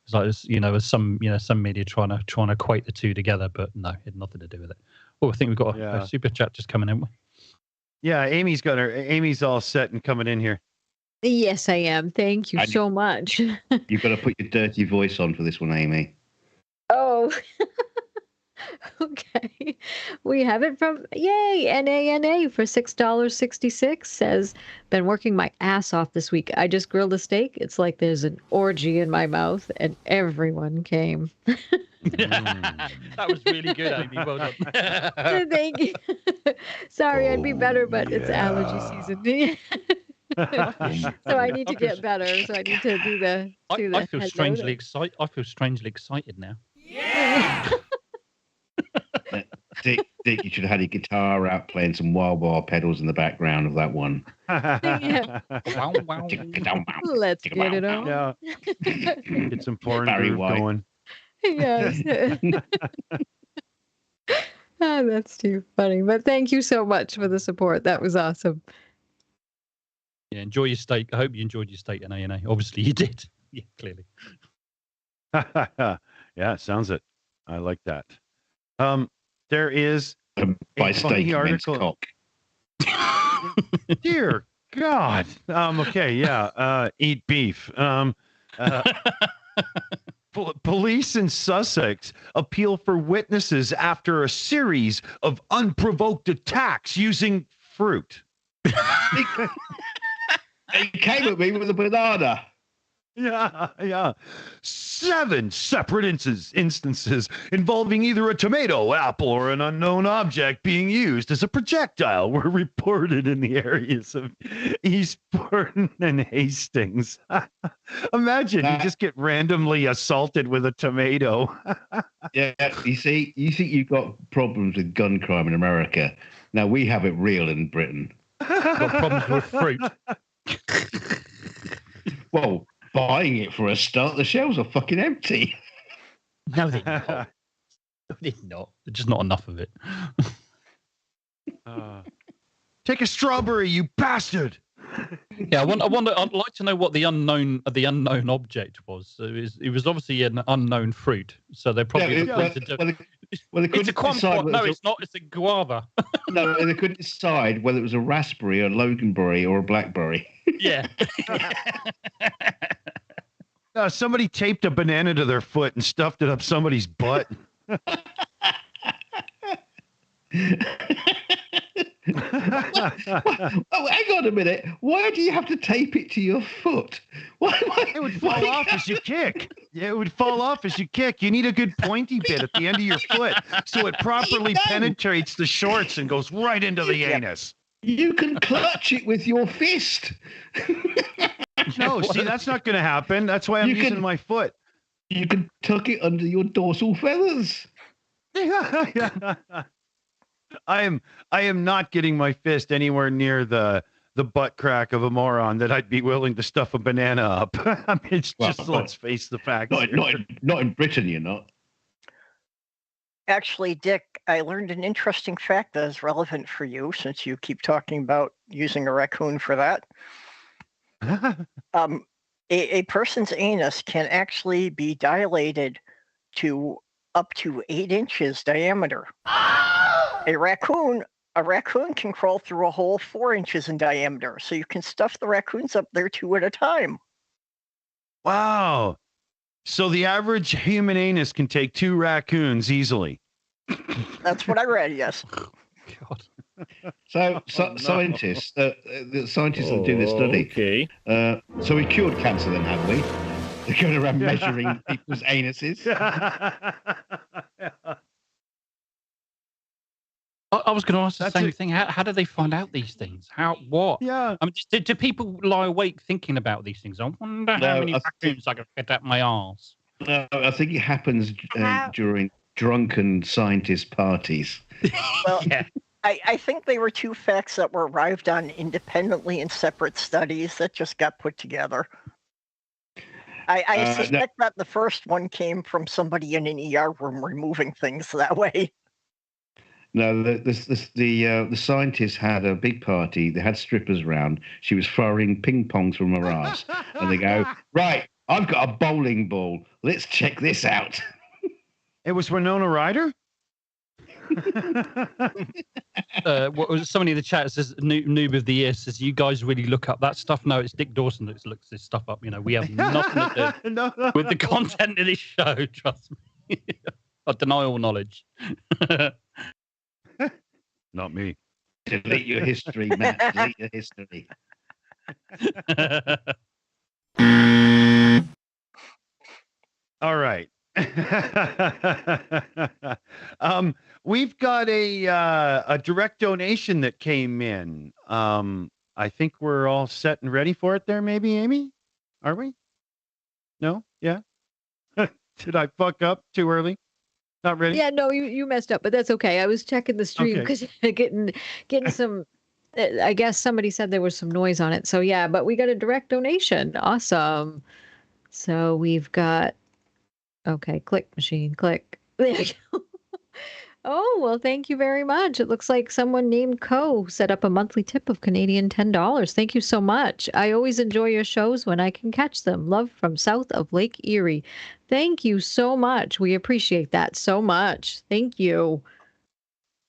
S3: It's like there's some media trying to equate the two together, but no, it had nothing to do with it. Oh, I think we've got a super chat just coming in.
S2: Yeah, Amy's all set and coming in here.
S1: Yes, I am. Thank you so much.
S4: You've got to put your dirty voice on for this one, Aimee.
S1: Oh. Okay. We have it from NANA for $6.66. Says, been working my ass off this week. I just grilled a steak. It's like there's an orgy in my mouth, and everyone came.
S3: That was really good, Amy. Well done.
S1: Thank you. Sorry, I'd be better, but it's allergy season. So I need to get better. So I need to do the.
S3: I feel strangely excited. I feel strangely excited now.
S1: Yeah.
S4: Dick, you should have had your guitar out playing some Wild Wild pedals in the background of that one.
S1: Yeah. Let's get it on.
S2: Yeah. Get some porn going.
S1: Yes. Oh, that's too funny. But thank you so much for the support. That was awesome.
S3: Yeah, enjoy your steak. I hope you enjoyed your steak in A&A. Obviously you did. Yeah, clearly.
S2: Yeah, sounds it. I like that. There is
S4: by
S2: a
S4: steak
S2: funny article. Dear God. Okay, yeah. Eat beef. Police in Sussex appeal for witnesses after a series of unprovoked attacks using fruit.
S4: He came at me with a banana.
S2: Yeah. 7 separate instances involving either a tomato, apple, or an unknown object being used as a projectile were reported in the areas of Eastbourne and Hastings. Imagine you just get randomly assaulted with a tomato.
S4: Yeah, you think you've got problems with gun crime in America. Now we have it real in Britain.
S3: Got problems with fruit.
S4: Well, buying it for a start, the shelves are fucking empty.
S3: No, they're not. They're not. There's just not enough of it.
S2: Take a strawberry, you bastard!
S3: Yeah, I wonder. I'd like to know what the unknown object was. So it was obviously an unknown fruit. So they're probably
S4: They
S3: it's a
S4: couldn't
S3: kumquat.
S4: decide.
S3: No, it's not. It's a guava.
S4: No, they couldn't decide whether it was a raspberry, a loganberry, or a blackberry.
S3: Yeah.
S2: Somebody taped a banana to their foot and stuffed it up somebody's butt.
S4: Oh, hang on a minute. Why do you have to tape it to your foot? Why
S2: It would fall off as you kick. Yeah, it would fall off as you kick. You need a good pointy bit at the end of your foot so it properly penetrates the shorts and goes right into the anus.
S4: You can clutch it with your fist.
S2: No, see, that's not going to happen. That's why I'm using my foot.
S4: You can tuck it under your dorsal feathers.
S2: Yeah. I am not getting my fist anywhere near the butt crack of a moron that I'd be willing to stuff a banana up. I mean, it's just let's face the facts.
S4: Not in Britain, you're not.
S6: Actually, Dick, I learned an interesting fact that is relevant for you since you keep talking about using a raccoon for that. A person's anus can actually be dilated to up to 8 inches diameter. A raccoon can crawl through a hole 4 inches in diameter, so you can stuff the raccoons up there 2 at a time.
S2: Wow. So the average human anus can take 2 raccoons easily.
S6: That's what I read, yes.
S3: God.
S4: So scientists, the scientists that do this study.
S8: Okay.
S4: So we cured cancer then, have we? They're going around measuring people's anuses.
S3: I was going to ask the same thing. How do they find out these things? What?
S2: Yeah.
S3: I mean, do people lie awake thinking about these things? I wonder how many raccoons I can fit up my arse.
S4: No, I think it happens during drunken scientist parties.
S6: Well, yeah. I think they were 2 facts that were arrived on independently in separate studies that just got put together. I suspect that the first one came from somebody in an ER room removing things that way.
S4: No, the scientists had a big party. They had strippers around. She was firing ping pongs from her ass. And they go, right, I've got a bowling ball. Let's check this out.
S2: It was Winona Ryder?
S3: What was somebody in the chat says noob of the year says you guys really look up that stuff. No, it's Dick Dawson that looks this stuff up. You know, we have nothing to do with the content of this show. Trust me. I deny all knowledge.
S2: Not me.
S4: Delete your history, Matt. Delete your history.
S2: All right. We've got a direct donation that came in. I think we're all set and ready for it there, maybe, Aimee? Are we? No? Yeah? Did I fuck up too early? Not ready?
S1: Yeah, no, you messed up, but that's okay. I was checking the stream because getting some. I guess somebody said there was some noise on it. So yeah, but we got a direct donation. Awesome. So we've got. Okay, click machine, click. There you go. Oh, well, thank you very much. It looks like someone named Co set up a monthly tip of Canadian $10. Thank you so much. I always enjoy your shows when I can catch them. Love from south of Lake Erie. Thank you so much. We appreciate that so much. Thank you.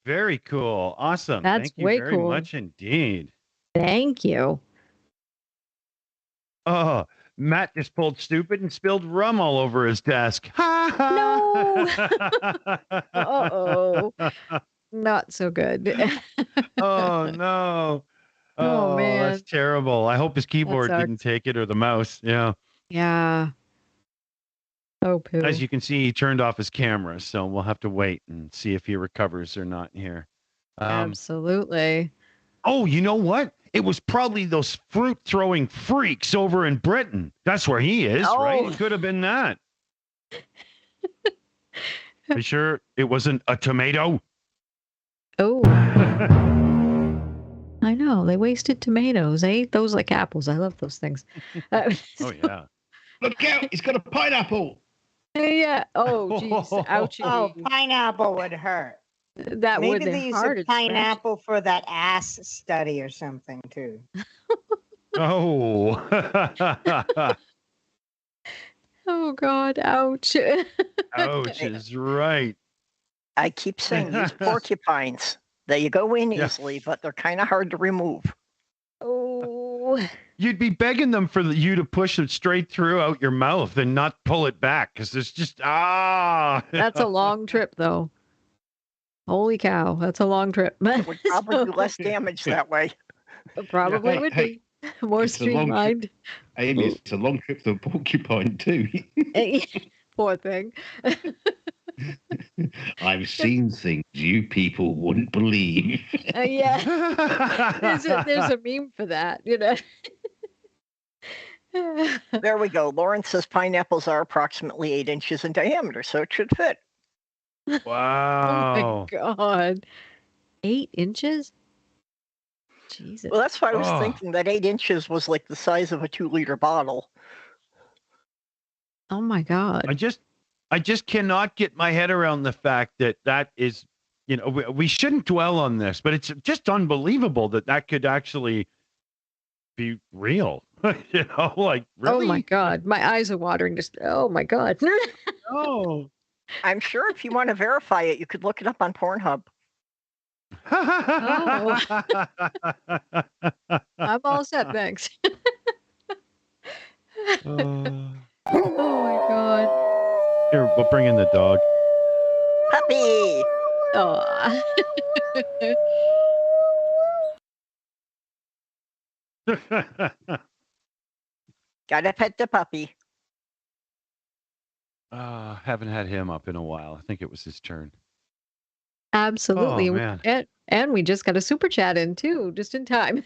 S2: Very cool. Awesome.
S1: That's
S2: Thank you
S1: way
S2: very
S1: cool.
S2: much indeed.
S1: Thank you.
S2: Oh, Matt just pulled stupid and spilled rum all over his desk.
S1: No. Uh-oh. Not so good.
S2: Oh no.
S1: Oh,
S2: That's
S1: man.
S2: terrible. I hope his keyboard didn't
S1: sucks.
S2: take it or the mouse. Yeah.
S1: Yeah. Oh, poo.
S2: As you can see, he turned off his camera, so we'll have to wait and see if he recovers or not here.
S1: Absolutely.
S2: Oh, you know what? It was probably those fruit throwing freaks over in Britain. That's where he is, right?
S1: Oh.
S2: It could have been that. Are you sure it wasn't a tomato?
S1: Oh. I know. They wasted tomatoes. They ate those like apples. I love those things.
S2: Oh, yeah.
S4: Look out! He's got a pineapple.
S1: Yeah. Oh, jeez. Ouchie.
S5: Oh, pineapple would hurt.
S1: That
S5: Maybe
S1: would
S5: they
S1: have
S5: use
S1: heart
S5: a pineapple for that ass study or something too.
S2: Oh.
S1: Oh, God. Ouch.
S2: Ouch is right.
S6: I keep saying use porcupines. They go in
S2: Yeah.
S6: easily, but they're kind of hard to remove.
S1: Oh.
S2: You'd be begging them for you to push it straight through out your mouth and not pull it back because it's just,
S1: That's a long trip, though. Holy cow. That's a long trip.
S6: It would probably do less damage that way.
S1: Probably would
S4: Hey,
S1: be more
S4: it's a long trip.
S1: streamlined.
S4: Amy, it's a long trip to a porcupine too.
S1: Poor thing.
S4: I've seen things you people wouldn't believe.
S1: Yeah. There's a meme for that, you know.
S6: There we go. Lauren says pineapples are approximately 8 inches in diameter, so it should fit.
S2: Wow.
S1: Oh my God. 8 inches? Jesus.
S6: Well, that's why I was
S2: Oh.
S6: thinking that 8 inches was like the size of a 2-liter bottle.
S1: Oh my God.
S2: I just cannot get my head around the fact that is, you know, we shouldn't dwell on this, but it's just unbelievable that could actually be real. You know, like really?
S1: Oh my God. My eyes are watering. Just, oh my God.
S2: Oh.
S6: I'm sure if you want to verify it, you could look it up on Pornhub.
S1: I'm all set, thanks.
S2: Oh.
S1: Oh my God.
S2: Here, we'll bring in the dog.
S6: Puppy!
S1: Oh.
S6: Gotta pet the puppy.
S2: Haven't had him up in a while. I think it was his turn.
S1: Absolutely.
S2: Oh, man.
S1: And we just got a super chat in too, just in time.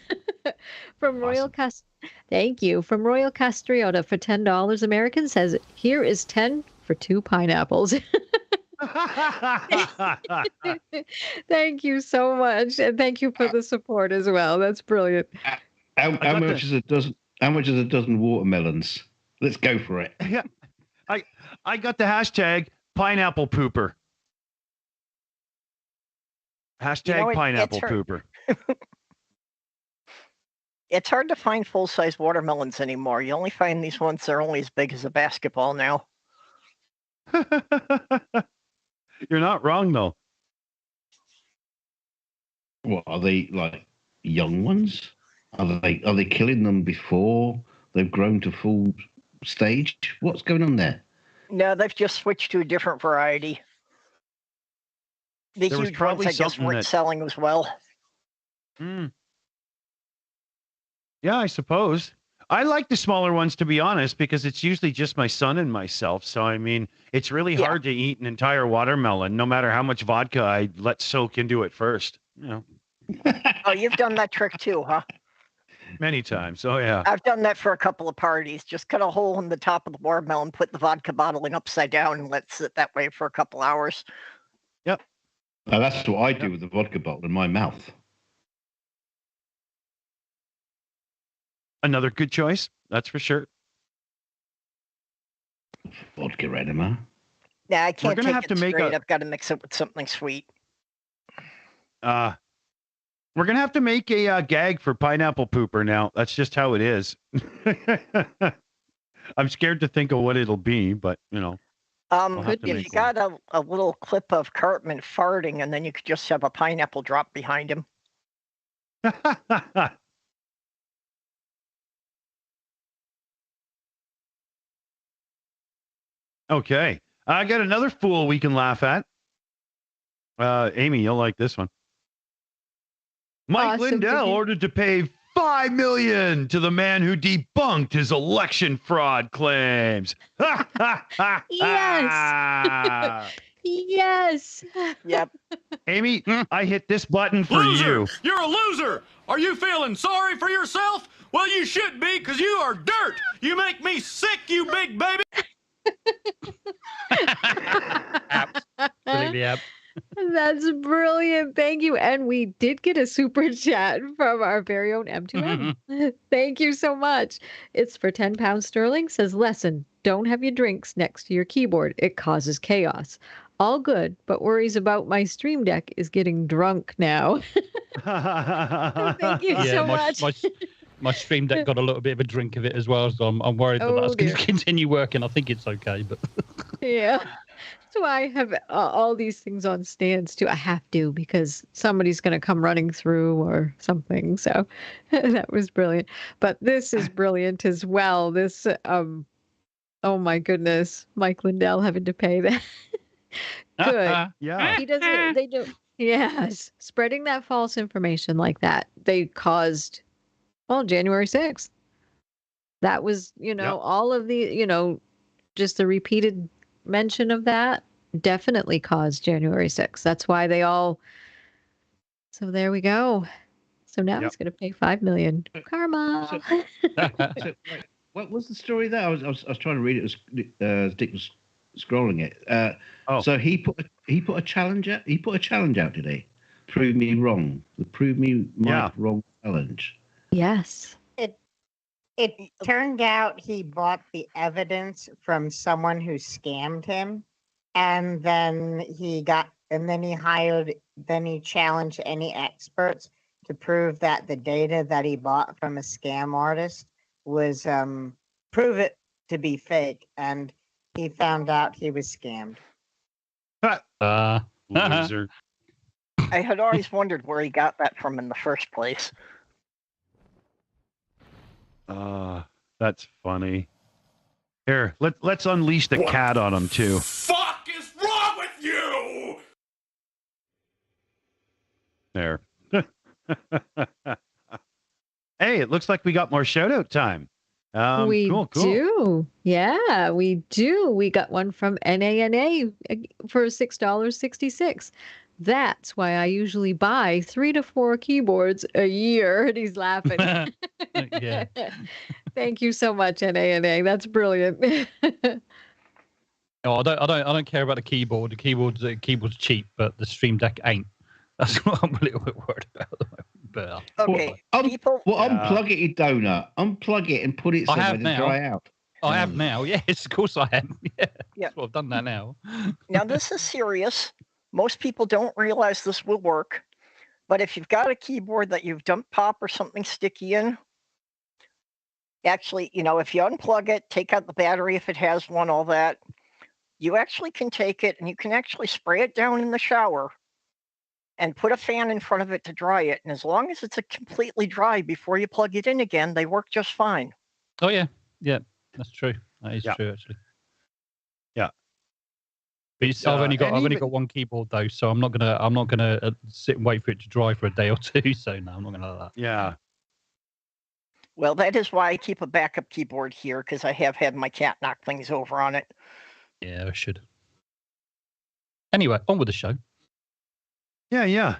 S1: From Royal Thank you. From Royal Castriota for $10 American says, here is 10 for 2 pineapples. Thank you so much. And thank you for the support as well. That's brilliant.
S4: How much is a dozen? How much is a dozen watermelons? Let's go for it.
S2: Yeah. I got the hashtag pineapple pooper. Hashtag pineapple pooper.
S6: It's hard to find full-size watermelons anymore. You only find these ones that are only as big as a basketball now.
S2: You're not wrong, though.
S4: What are they like? Young ones? Are they killing them before they've grown to full stage? What's going on there?
S6: No, they've just switched to a different variety. The
S2: There was
S6: huge ones,
S2: probably
S6: I guess,
S2: something
S6: weren't
S2: that-
S6: selling as well.
S2: Yeah, I suppose. I like the smaller ones, to be honest, because it's usually just my son and myself. So, I mean, it's really hard to eat an entire watermelon, no matter how much vodka I let soak into it first. You know,
S6: Oh, you've done that trick too, huh?
S2: many times. Oh, yeah.
S6: I've done that for a couple of parties. Just cut a hole in the top of the watermelon, put the vodka bottle in upside down, and let it sit that way for a couple hours.
S2: Yep.
S4: Now, that's what I do with the vodka bottle in my mouth.
S2: Another good choice. That's for sure.
S4: Vodka enema.
S6: Yeah, I can't
S2: gonna
S6: take
S2: have
S6: it
S2: to make
S6: straight.
S2: a-
S6: I've got to mix it with something sweet.
S2: We're going to have to make a gag for pineapple pooper now. That's just how it is. I'm scared to think of what it'll be, but, you know. have to
S6: If you
S2: make
S6: got a little clip of Cartman farting, and then you could just have a pineapple drop behind him.
S2: Okay. I got another fool we can laugh at. Aimee, you'll like this one. Mike
S1: Awesome.
S2: Lindell ordered to pay $5 million to the man who debunked his election fraud claims.
S1: Yes. Yes.
S6: Yep.
S2: Aimee, I hit this button for you.
S8: You're a loser! Are you feeling sorry for yourself? Well, you should be, because you are dirt! You make me sick, you big baby!
S3: Absolutely, yeah.
S1: That's brilliant. Thank you. And we did get a super chat from our very own M2M. Thank you so much. It's for £10 sterling. Says, lesson, don't have your drinks next to your keyboard. It causes chaos. All good, but worries about my Stream Deck is getting drunk now. Thank you so much.
S3: My Stream Deck got a little bit of a drink of it as well, so I'm worried that that's going to continue working. I think it's okay, but
S1: yeah. That's why I have all these things on stands too. I have to because somebody's going to come running through or something. So that was brilliant. But this is brilliant as well. This, oh my goodness, Mike Lindell having to pay that. Good.
S2: Yeah.
S1: He doesn't. They do. Yes, spreading that false information like that. They caused, well, January 6th. That was, all of the, just the repeated mention of that definitely caused January 6th. That's why they all. So there we go. So now he's going to pay $5 million. Karma.
S4: So, what was the story there? I was trying to read it as Dick was scrolling it. So he put a challenge out. He put a challenge out today. Prove me wrong. The prove me wrong challenge.
S1: Yes.
S5: It turned out he bought the evidence from someone who scammed him, and then he challenged any experts to prove that the data that he bought from a scam artist was prove it to be fake, and he found out he was scammed.
S2: Loser.
S6: I had always wondered where he got that from in the first place.
S2: That's funny. Here, let's unleash the cat on him too.
S8: Fuck is wrong with you?
S2: There. Hey, it looks like we got more shout out time.
S1: We
S2: cool.
S1: do. Yeah, we do. We got one from NANA for $6.66. That's why I usually buy 3 to 4 keyboards a year. And he's laughing.
S3: yeah.
S1: Thank you so much, NANA. That's brilliant.
S3: I don't care about the keyboard. The keyboard's cheap, but the Stream Deck ain't. That's what I'm a little bit worried about at the moment. But,
S6: okay,
S4: unplug it, you donut. Unplug it and put it somewhere to dry out.
S3: I have now. Yes, of course I have. Yeah.
S6: Yeah.
S3: Well, I've done that now.
S6: Now, this is serious. Most people don't realize this will work. But if you've got a keyboard that you've dumped pop or something sticky in, actually, if you unplug it, take out the battery if it has one, all that, you actually can take it and you can actually spray it down in the shower and put a fan in front of it to dry it. And as long as it's completely dry before you plug it in again, they work just fine.
S3: Oh, yeah. Yeah, that's true. That is true, actually.
S2: Yeah.
S3: But I've only got one keyboard though, so I'm not gonna sit and wait for it to dry for a day or two. So no, I'm not gonna do that.
S2: Yeah.
S6: Well, that is why I keep a backup keyboard here, because I have had my cat knock things over on it.
S3: Yeah, I should. Anyway, on with the show.
S2: Yeah.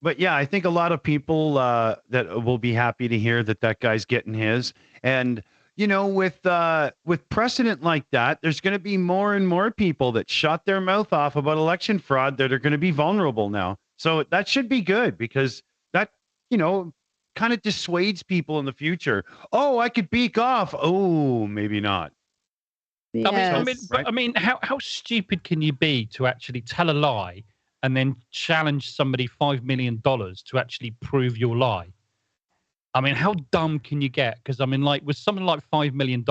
S2: But yeah, I think a lot of people that will be happy to hear that guy's getting his. And with precedent like that, there's going to be more and more people that shut their mouth off about election fraud that are going to be vulnerable now. So that should be good because that, kind of dissuades people in the future. Oh, I could beak off. Oh, maybe not.
S1: Yes.
S3: I mean, how stupid can you be to actually tell a lie and then challenge somebody $5 million to actually prove your lie? I mean, how dumb can you get? Because I mean, like with something like $5 million,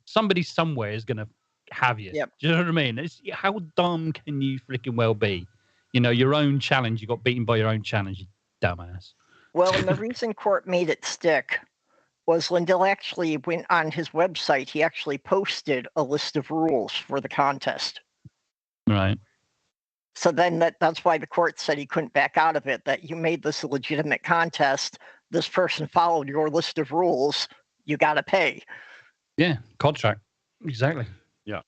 S3: somebody somewhere is going to have you.
S6: Yep.
S3: Do you know what I mean? How dumb can you freaking well be? Your own challenge. You got beaten by your own challenge, you dumbass.
S6: Well, and the reason court made it stick was Lindell actually went on his website. He actually posted a list of rules for the contest.
S3: Right.
S6: So then that's why the court said he couldn't back out of it, that you made this a legitimate contest. This person followed your list of rules. You got to pay.
S3: Yeah, contract. Exactly.
S2: Yeah.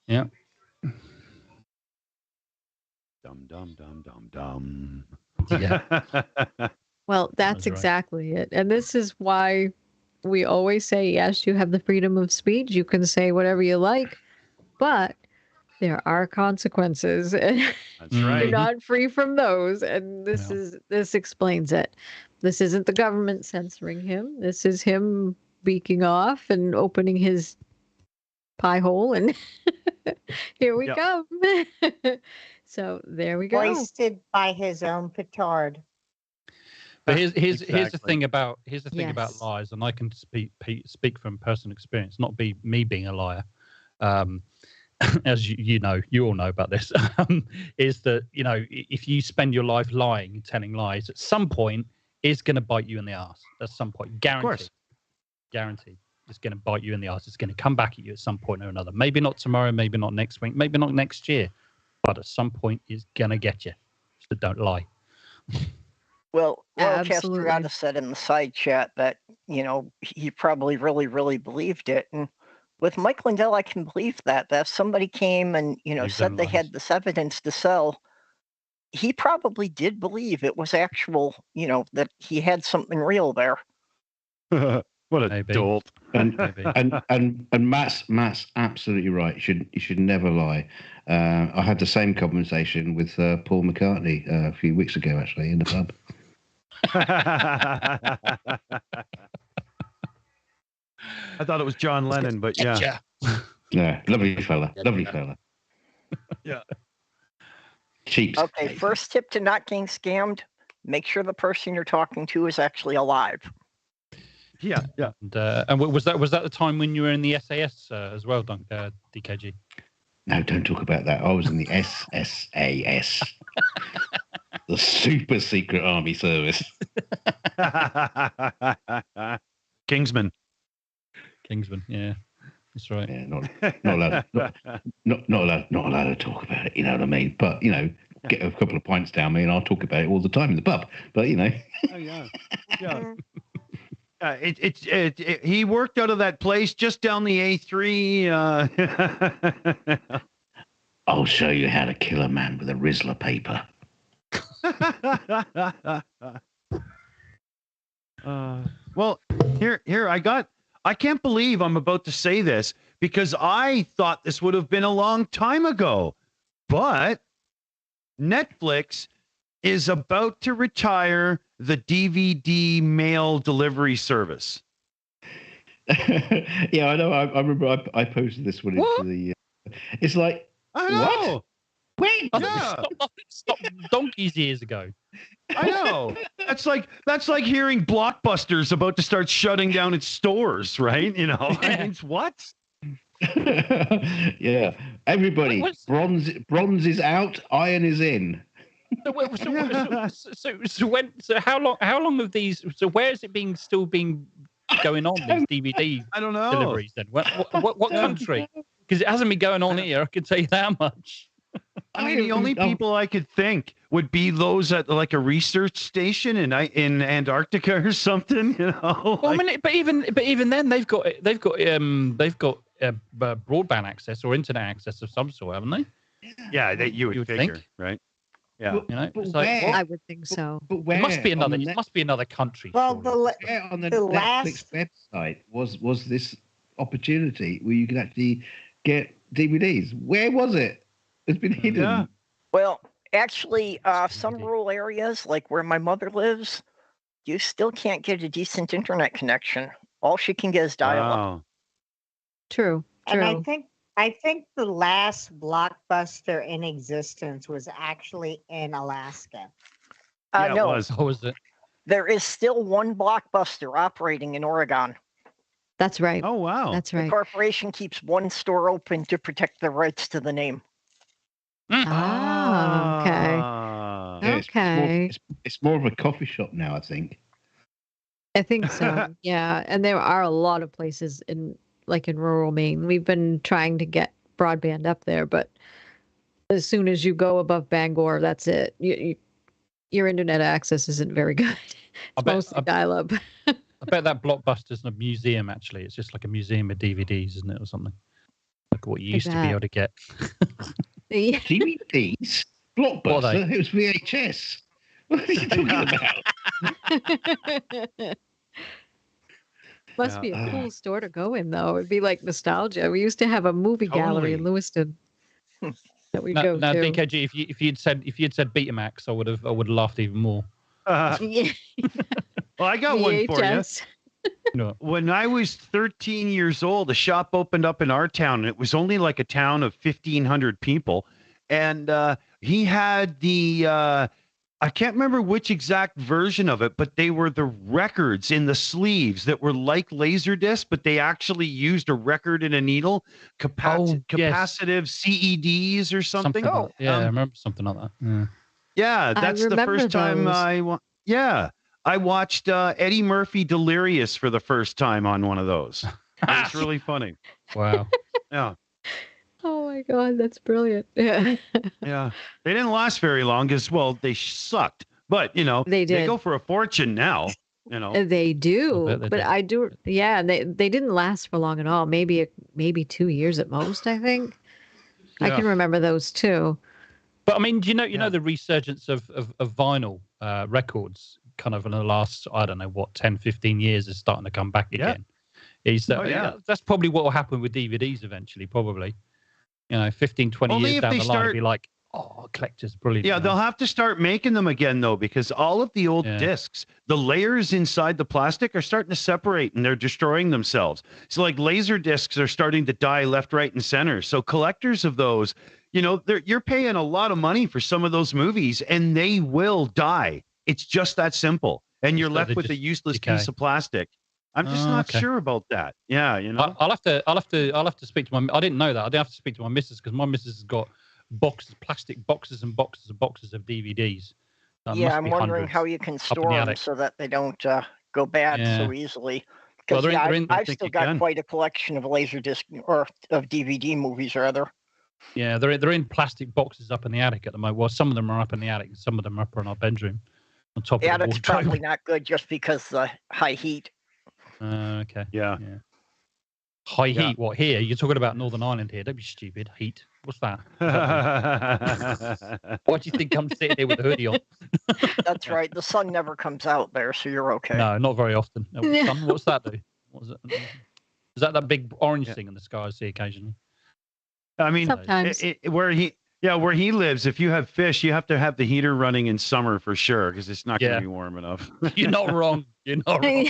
S3: Yeah.
S2: Dum, dum, dum, dum, dum.
S3: Yeah.
S1: Well, that's
S3: right.
S1: exactly it. And this is why we always say, yes, you have the freedom of speech. You can say whatever you like, but there are consequences. And
S2: That's
S1: you're
S2: right.
S1: not free from those. And this explains it. This isn't the government censoring him. This is him beaking off and opening his pie hole, and here we come. So there we go.
S5: Hoisted by his own petard.
S3: But here's the
S2: Exactly.
S3: thing about
S1: Yes.
S3: lies, and I can speak from personal experience, not be me being a liar. As you know, you all know about this. Is that, you know, if you spend your life lying, telling lies, at some point it's going to bite you in the ass. At some point, guaranteed. Guaranteed, it's going to bite you in the ass. It's going to come back at you at some point or another. Maybe not tomorrow, maybe not next week, maybe not next year, but at some point it's going to get you. So don't lie.
S6: Well,
S1: Absolutely.
S6: Castriota said in the side chat that, you know, he probably really, really believed it. And with Mike Lindell, I can believe that if somebody came and, you know,
S3: Believe
S6: said
S3: them
S6: they
S3: lies.
S6: had this evidence to sell, he probably did believe it was actual, you know, that he had something real there.
S2: What a
S3: Maybe.
S2: dolt.
S4: And
S3: Maybe.
S4: and Matt's absolutely right. You should never lie. I had the same conversation with Paul McCartney a few weeks ago, actually, in the pub.
S2: I thought it was John Lennon, but yeah.
S4: Yeah, lovely fella.
S2: Yeah.
S4: Cheap.
S6: Okay, first tip to not getting scammed, make sure the person you're talking to is actually alive.
S2: Yeah.
S3: And was that the time when you were in the SAS as well, DKG?
S4: No, don't talk about that. I was in the SSAS, the super secret army service.
S2: Kingsman.
S3: Yeah, that's right.
S4: Yeah, not allowed to talk about it. You know what I mean? But you know, get a couple of pints down me, and I'll talk about it all the time in the pub. But you know,
S2: Oh, yeah. He worked out of that place just down the A3.
S4: I'll show you how to kill a man with a Rizzler paper.
S2: Well, here I can't believe I'm about to say this because I thought this would have been a long time ago, but Netflix is about to retire the DVD mail delivery service.
S4: Yeah, I know. I remember I posted this one into the. It's like,
S2: I know.
S4: what? Wait,
S2: Yeah.
S3: Stop donkey's years ago.
S2: I know. That's like hearing Blockbuster's about to start shutting down its stores, right? You know, I mean, what?
S4: Yeah, everybody, bronze is out, iron is in.
S3: So how long of these? So where is it still being going on these DVD
S2: I don't know.
S3: deliveries? Then what country? Because it hasn't been going on here. I can tell you that much.
S2: I mean, the only people I could think would be those at like a research station in Antarctica or something. You know.
S3: Well, I mean, but even then, they've got broadband access or internet access of some sort, haven't they?
S2: Yeah, you would figure,
S3: think,
S2: right? Yeah.
S4: But,
S3: You know,
S4: but
S3: it's like,
S4: where?
S1: I would think so.
S4: But where?
S3: It must be another.
S4: On the
S3: It must be another country.
S5: Well,
S3: surely.
S4: where on the
S5: the
S4: Netflix website was this opportunity where you could actually get DVDs? Where was it? It's been hidden.
S2: Yeah.
S6: Well, actually, some rural areas, like where my mother lives, you still can't get a decent internet connection. All she can get is dial-up.
S2: Wow.
S1: True.
S5: And I think the last Blockbuster in existence was actually in Alaska.
S2: Yeah, it
S6: No,
S2: was.
S3: How was it?
S6: there is still one Blockbuster operating in Oregon.
S1: That's right.
S2: Oh wow.
S1: That's
S6: The
S1: right.
S6: corporation keeps one store open to protect the rights to the name.
S1: Ah, okay.
S2: Ah.
S4: Yeah,
S1: Okay.
S4: it's more of a coffee shop now, I think.
S1: I think so. Yeah, and there are a lot of places in rural Maine. We've been trying to get broadband up there, but as soon as you go above Bangor, that's it. Your internet access isn't very good. It's mostly dial-up.
S3: I bet that Blockbuster's a museum, actually. It's just like a museum of DVDs, isn't it, or something? Like what you used to be able to get.
S4: DVDs? Blockbuster? It was VHS. What are you talking about?
S1: Must be a cool store to go in, though. It'd be like nostalgia. We used to have a movie gallery in Lewiston that we go
S3: now,
S1: to.
S3: DKG, if you'd said Betamax, I would have laughed even more.
S2: Well, I got one for you. No. When I was 13 years old, a shop opened up in our town, and it was only like a town of 1,500 people. And he had the, I can't remember which exact version of it, but they were the records in the sleeves that were like Laserdisc, but they actually used a record and a needle, capacitive CEDs or something.
S3: I remember something like that.
S2: Yeah, that's the first time I watched Eddie Murphy Delirious for the first time on one of those. It was really funny.
S3: Wow.
S2: Yeah.
S1: Oh my God, that's brilliant. Yeah.
S2: Yeah. They didn't last very long because, well, they sucked. But, they go for a fortune now.
S1: They do. But I do. Yeah. They didn't last for long at all. Maybe 2 years at most, I think. Yeah. I can remember those too.
S3: But I mean, do you know the resurgence of vinyl records kind of in the last, 10, 15 years is starting to come back again. That's probably what will happen with DVDs eventually, probably. 15, 20 years down the line, it'll be like, collector's brilliant.
S2: Yeah, they'll have to start making them again, though, because all of the old discs, the layers inside the plastic are starting to separate and they're destroying themselves. So like laser discs are starting to die left, right, and center. So collectors of those, you're paying a lot of money for some of those movies and they will die. It's just that simple. And you're left with a useless piece of plastic. I'm just not sure about that. Yeah,
S3: I'll have to speak to my. I didn't know that. I didn't have to speak to my missus because my missus has got plastic boxes and boxes and boxes of DVDs.
S6: I'm wondering how you can store them so that they don't go bad so easily. Because I've still got quite a collection of Laserdisc or of DVD movies, rather.
S3: Yeah, they're in plastic boxes up in the attic at the moment. Well, some of them are up in the attic, and some of them are up in our bedroom on top of the wardrobe.
S6: Attic's probably not good just because the high heat.
S3: Okay.
S2: Yeah.
S3: High heat. What here? You're talking about Northern Ireland here? Don't be stupid. Heat. What's that? What do you think I'm sitting here with a hoodie on?
S6: That's right. The sun never comes out there, so you're okay.
S3: No, not very often. No, sun, what's that do? What is it? Is that big orange thing in the sky I see occasionally?
S2: I mean, where he lives, if you have fish, you have to have the heater running in summer for sure because it's not going to be warm enough.
S3: You're not wrong. You're not wrong.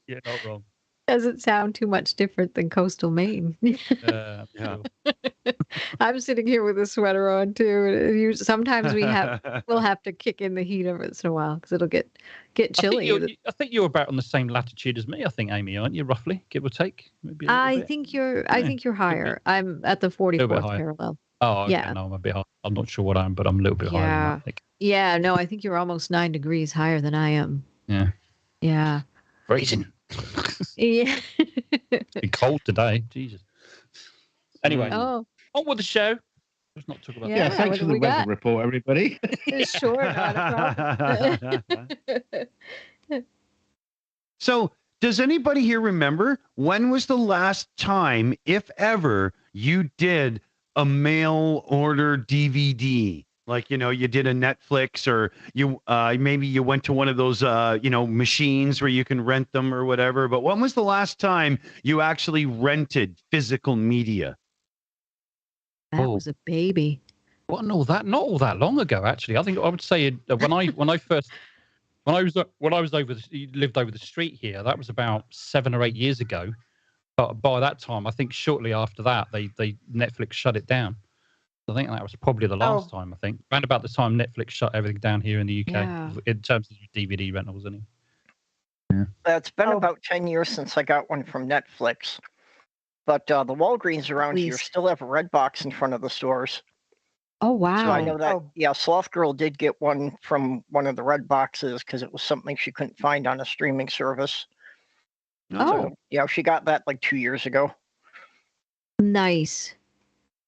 S3: You're not wrong.
S1: Doesn't sound too much different than coastal Maine.
S3: Yeah.
S1: I'm sitting here with a sweater on too. Sometimes we'll have to kick in the heat every once in a while because it'll get chilly.
S3: I think you're about on the same latitude as me. I think, Aimee, aren't you? Roughly, give or take. Maybe
S1: I think you're higher. I'm at the 44th parallel.
S3: Oh, okay. Yeah. No, I'm a bit high. I'm not sure what I am, but I'm a little bit higher than that, I think.
S1: Yeah, no, I think you're almost 9 degrees higher than I am.
S3: Yeah.
S1: Yeah.
S3: Freezing.
S1: Yeah.
S3: It's cold today. Jesus. Anyway, on with the show. Let's not talk about that.
S4: Yeah, thanks for the weather report, everybody.
S1: Sure, not a problem.
S2: So, does anybody here remember when was the last time, if ever, you did a mail order DVD? Like, you did a Netflix or maybe you went to one of those, machines where you can rent them or whatever. But when was the last time you actually rented physical media?
S1: That was a baby.
S3: Well, not all that long ago, actually. I think I would say when I lived over the street here, that was about 7 or 8 years ago. But by that time, I think shortly after that, they Netflix shut it down. I think that was probably the last time, I think. Around about the time Netflix shut everything down here in the UK, in terms of DVD rentals, anyway.
S6: Yeah. It's been about 10 years since I got one from Netflix. But the Walgreens around here still have a red box in front of the stores.
S1: Oh wow.
S6: So I know that,
S5: Oh.
S6: yeah, Sloth Girl did get one from one of the red boxes because it was something she couldn't find on a streaming service.
S1: Oh.
S6: So, yeah, she got that like 2 years ago.
S1: Nice.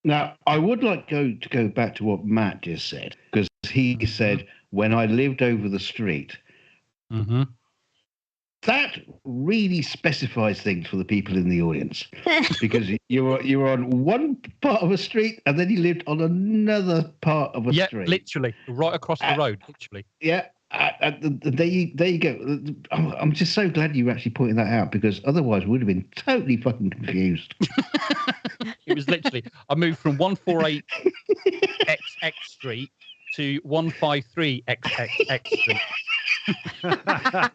S4: Now, I would like to go back to what Matt just said, because he said, when I lived over the street,
S3: Mm-hmm.
S4: that really specifies things for the people in the audience, because you were on one part of a street and then you lived on another part of a
S3: Yeah,
S4: street.
S3: literally, right across the road, literally.
S4: Yeah, there you go. I'm just so glad you actually pointed that out, because otherwise we would have been totally fucking confused.
S3: It was literally, I moved from 148 XX Street to 153 XX Street.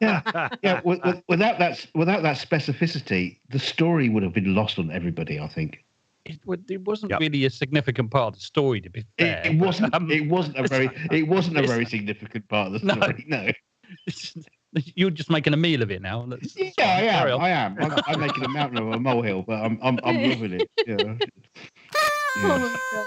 S4: Yeah. Without that specificity, the story would have been lost on everybody, I think.
S3: It wasn't really a significant part of the story, to be fair.
S4: It wasn't. It wasn't a very significant part of the story. No.
S3: You're just making a meal of it now.
S4: Yeah, I am. I'm making a mountain of a molehill, but I'm loving it. Yeah.
S1: Oh my God.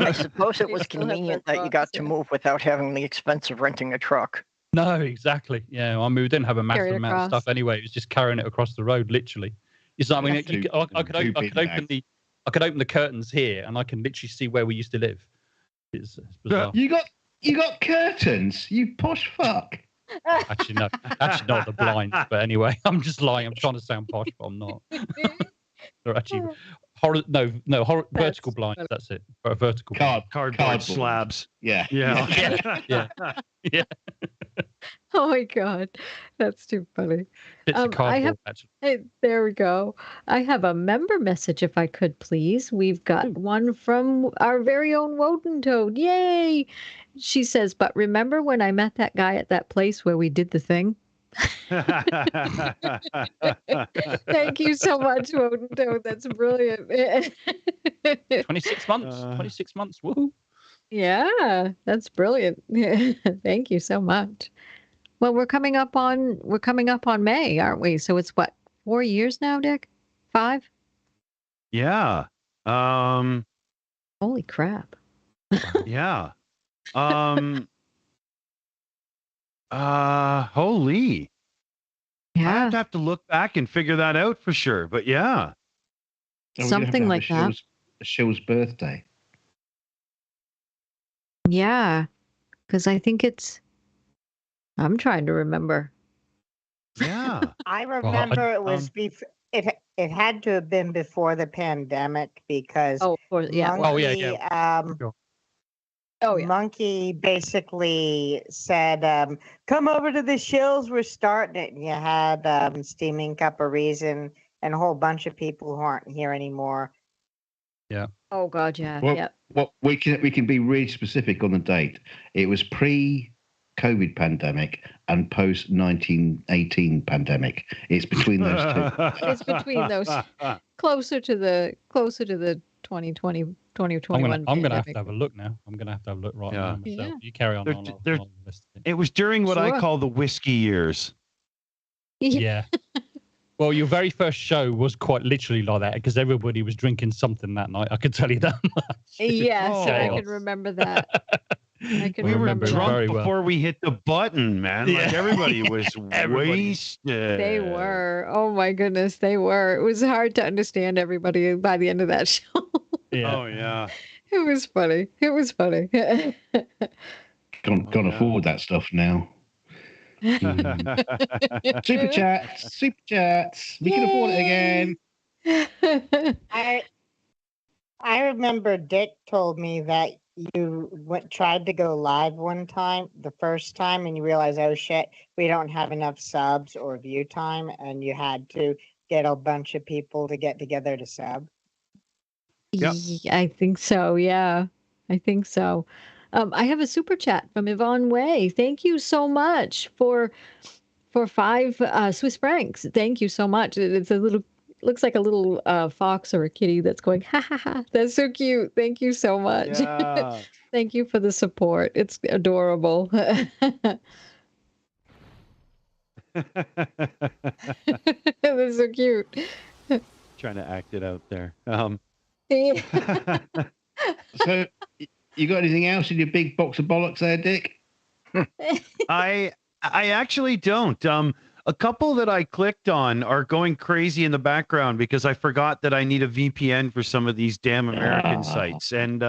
S6: I suppose it
S1: We
S6: was
S1: still have
S6: convenient
S1: red
S6: that you got
S1: box,
S6: to
S1: yeah.
S6: move without having the expense of renting a truck.
S3: No, exactly. Yeah, I didn't have a massive
S1: Carry it
S3: amount of
S1: across.
S3: stuff anyway. It was just carrying it across the road, literally. It's like, I mean, I could open the curtains here, and I can literally see where we used to live. It's bizarre.
S4: You got curtains, you posh fuck.
S3: Actually, no, not the blinds. But anyway, I'm just lying. I'm trying to sound posh, but I'm not. They're actually vertical blinds.
S1: funny.
S3: That's it. Vertical.
S2: Cardboard slabs.
S4: Yeah.
S2: Yeah.
S3: Yeah.
S1: Oh my God, that's too funny.
S3: Bits of
S1: I
S3: cardboard.
S1: have-
S3: Actually.
S1: Hey, there we go. I have a member message, if I could, please. We've got one from our very own Woden Toad. Yay! She says, "But remember when I met that guy at that place where we did the thing?" Thank you so much, Woden Toad. That's brilliant.
S3: 26 months. 26 months. Woohoo!
S1: Yeah, that's brilliant. Thank you so much. Well, we're coming up on May, aren't we? So it's what, 4 years now, Dick? 5?
S2: Yeah.
S1: Holy crap.
S2: Yeah. Holy.
S1: Yeah.
S2: I'd have to look back and figure that out for sure. But yeah.
S4: And we're gonna have
S1: Something
S4: to have
S1: like that.
S4: A Shills birthday.
S1: Yeah. Because I think I'm trying to remember.
S2: Yeah.
S5: I remember it was it had to have been before the pandemic because
S1: Oh, of course. Yeah.
S5: Monkey,
S3: Sure.
S1: Oh, yeah.
S5: Monkey basically said, "Come over to the Shills. We're starting it." And you had Steaming Cup of Reason and a whole bunch of people who aren't here anymore.
S1: Oh, God. Yeah.
S4: Well,
S1: Yeah.
S4: well, we can be really specific on the date. It was pre-COVID pandemic and post-1918 pandemic. It's between those two.
S1: It's between those. Closer to the 2020, 2021.
S3: I'm gonna have to
S1: pandemic.
S3: have a look now. I'm gonna have to have a look right
S2: Yeah.
S3: now myself.
S1: Yeah.
S3: You carry on.
S2: They're-
S3: I'll
S2: they're-
S3: investigate.
S2: It was during what I
S1: Sure.
S2: call the whiskey years.
S3: Yeah. Well, your very first show was quite literally like that because everybody was drinking something that night. I can tell you that much.
S1: Yes, I
S2: Oh.
S1: can remember that. I can
S2: We were
S1: remember
S2: drunk
S3: very well.
S2: before we hit the button, man. Like
S3: Yeah.
S2: everybody was
S3: Everybody.
S2: wasted.
S1: They were. Oh my goodness, they were. It was hard to understand everybody by the end of that show.
S3: Yeah.
S2: Oh yeah.
S1: It was funny. It was funny.
S4: Can't
S2: yeah.
S4: afford that stuff now. Super chats. We can afford it again.
S5: I remember Dick told me that you tried to go live one time, the first time, and you realized, oh shit, we don't have enough subs or view time, and you had to get a bunch of people to get together to sub.
S2: Yep.
S1: I think so. Yeah, I think so. I have a super chat from Yvonne Way. Thank you so much for 5 Swiss francs. Thank you so much. It's looks like a little fox or a kitty that's going, ha ha ha. That's so cute. Thank you so much.
S2: Yeah.
S1: Thank you for the support. It's adorable. That's so cute.
S2: Trying to act it out there.
S4: So, you got anything else in your big box of bollocks there, Dick?
S2: I actually don't. A couple that I clicked on are going crazy in the background because I forgot that I need a VPN for some of these damn American sites. And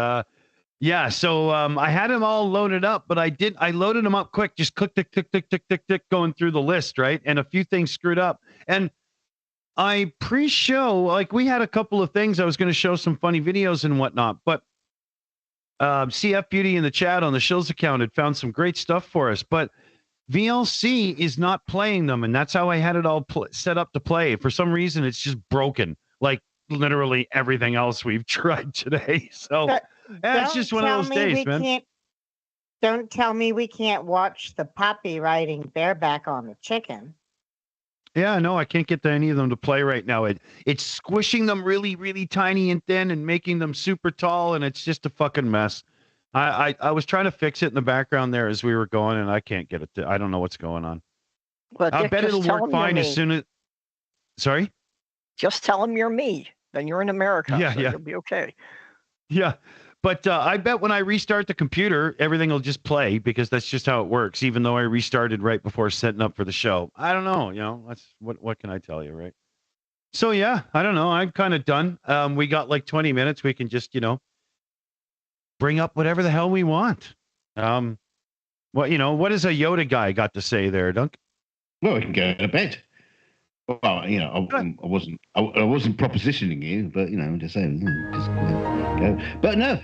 S2: yeah, so I had them all loaded up, but I loaded them up quick, just click, tick, tick, tick, tick, tick, tick, going through the list, right? And a few things screwed up. And I pre-show, like we had a couple of things. I was going to show some funny videos and whatnot, but CF Beauty in the chat on the Shills account had found some great stuff for us, but VLC is not playing them, and that's how I had it all set up to play. For some reason, it's just broken, like literally everything else we've tried today. So it's just one of those days, man.
S5: Don't tell me we can't watch the puppy riding bareback on the chicken.
S2: Yeah, no, I can't get any of them to play right now. It's squishing them really, really tiny and thin and making them super tall, and it's just a fucking mess. I was trying to fix it in the background there as we were going, and I can't get it. I don't know what's going on.
S6: Well,
S2: I
S6: Dick,
S2: bet it'll
S6: just tell
S2: work
S6: 'em you're
S2: fine as
S6: me.
S2: soon as. Sorry?
S6: Just tell them you're me. Then you're in America.
S2: Yeah,
S6: so
S2: yeah.
S6: You'll be okay.
S2: Yeah. But I bet when I restart the computer, everything will just play because that's just how it works, even though I restarted right before setting up for the show. I don't know. You know, that's what can I tell you, right? So, yeah, I don't know. I'm kind of done. We got like 20 minutes. We can just, bring up whatever the hell we want. What has a Yoda guy got to say there, Dunk?
S4: Well, we can go to bed. Well, I wasn't propositioning you, but just saying, just go. But no,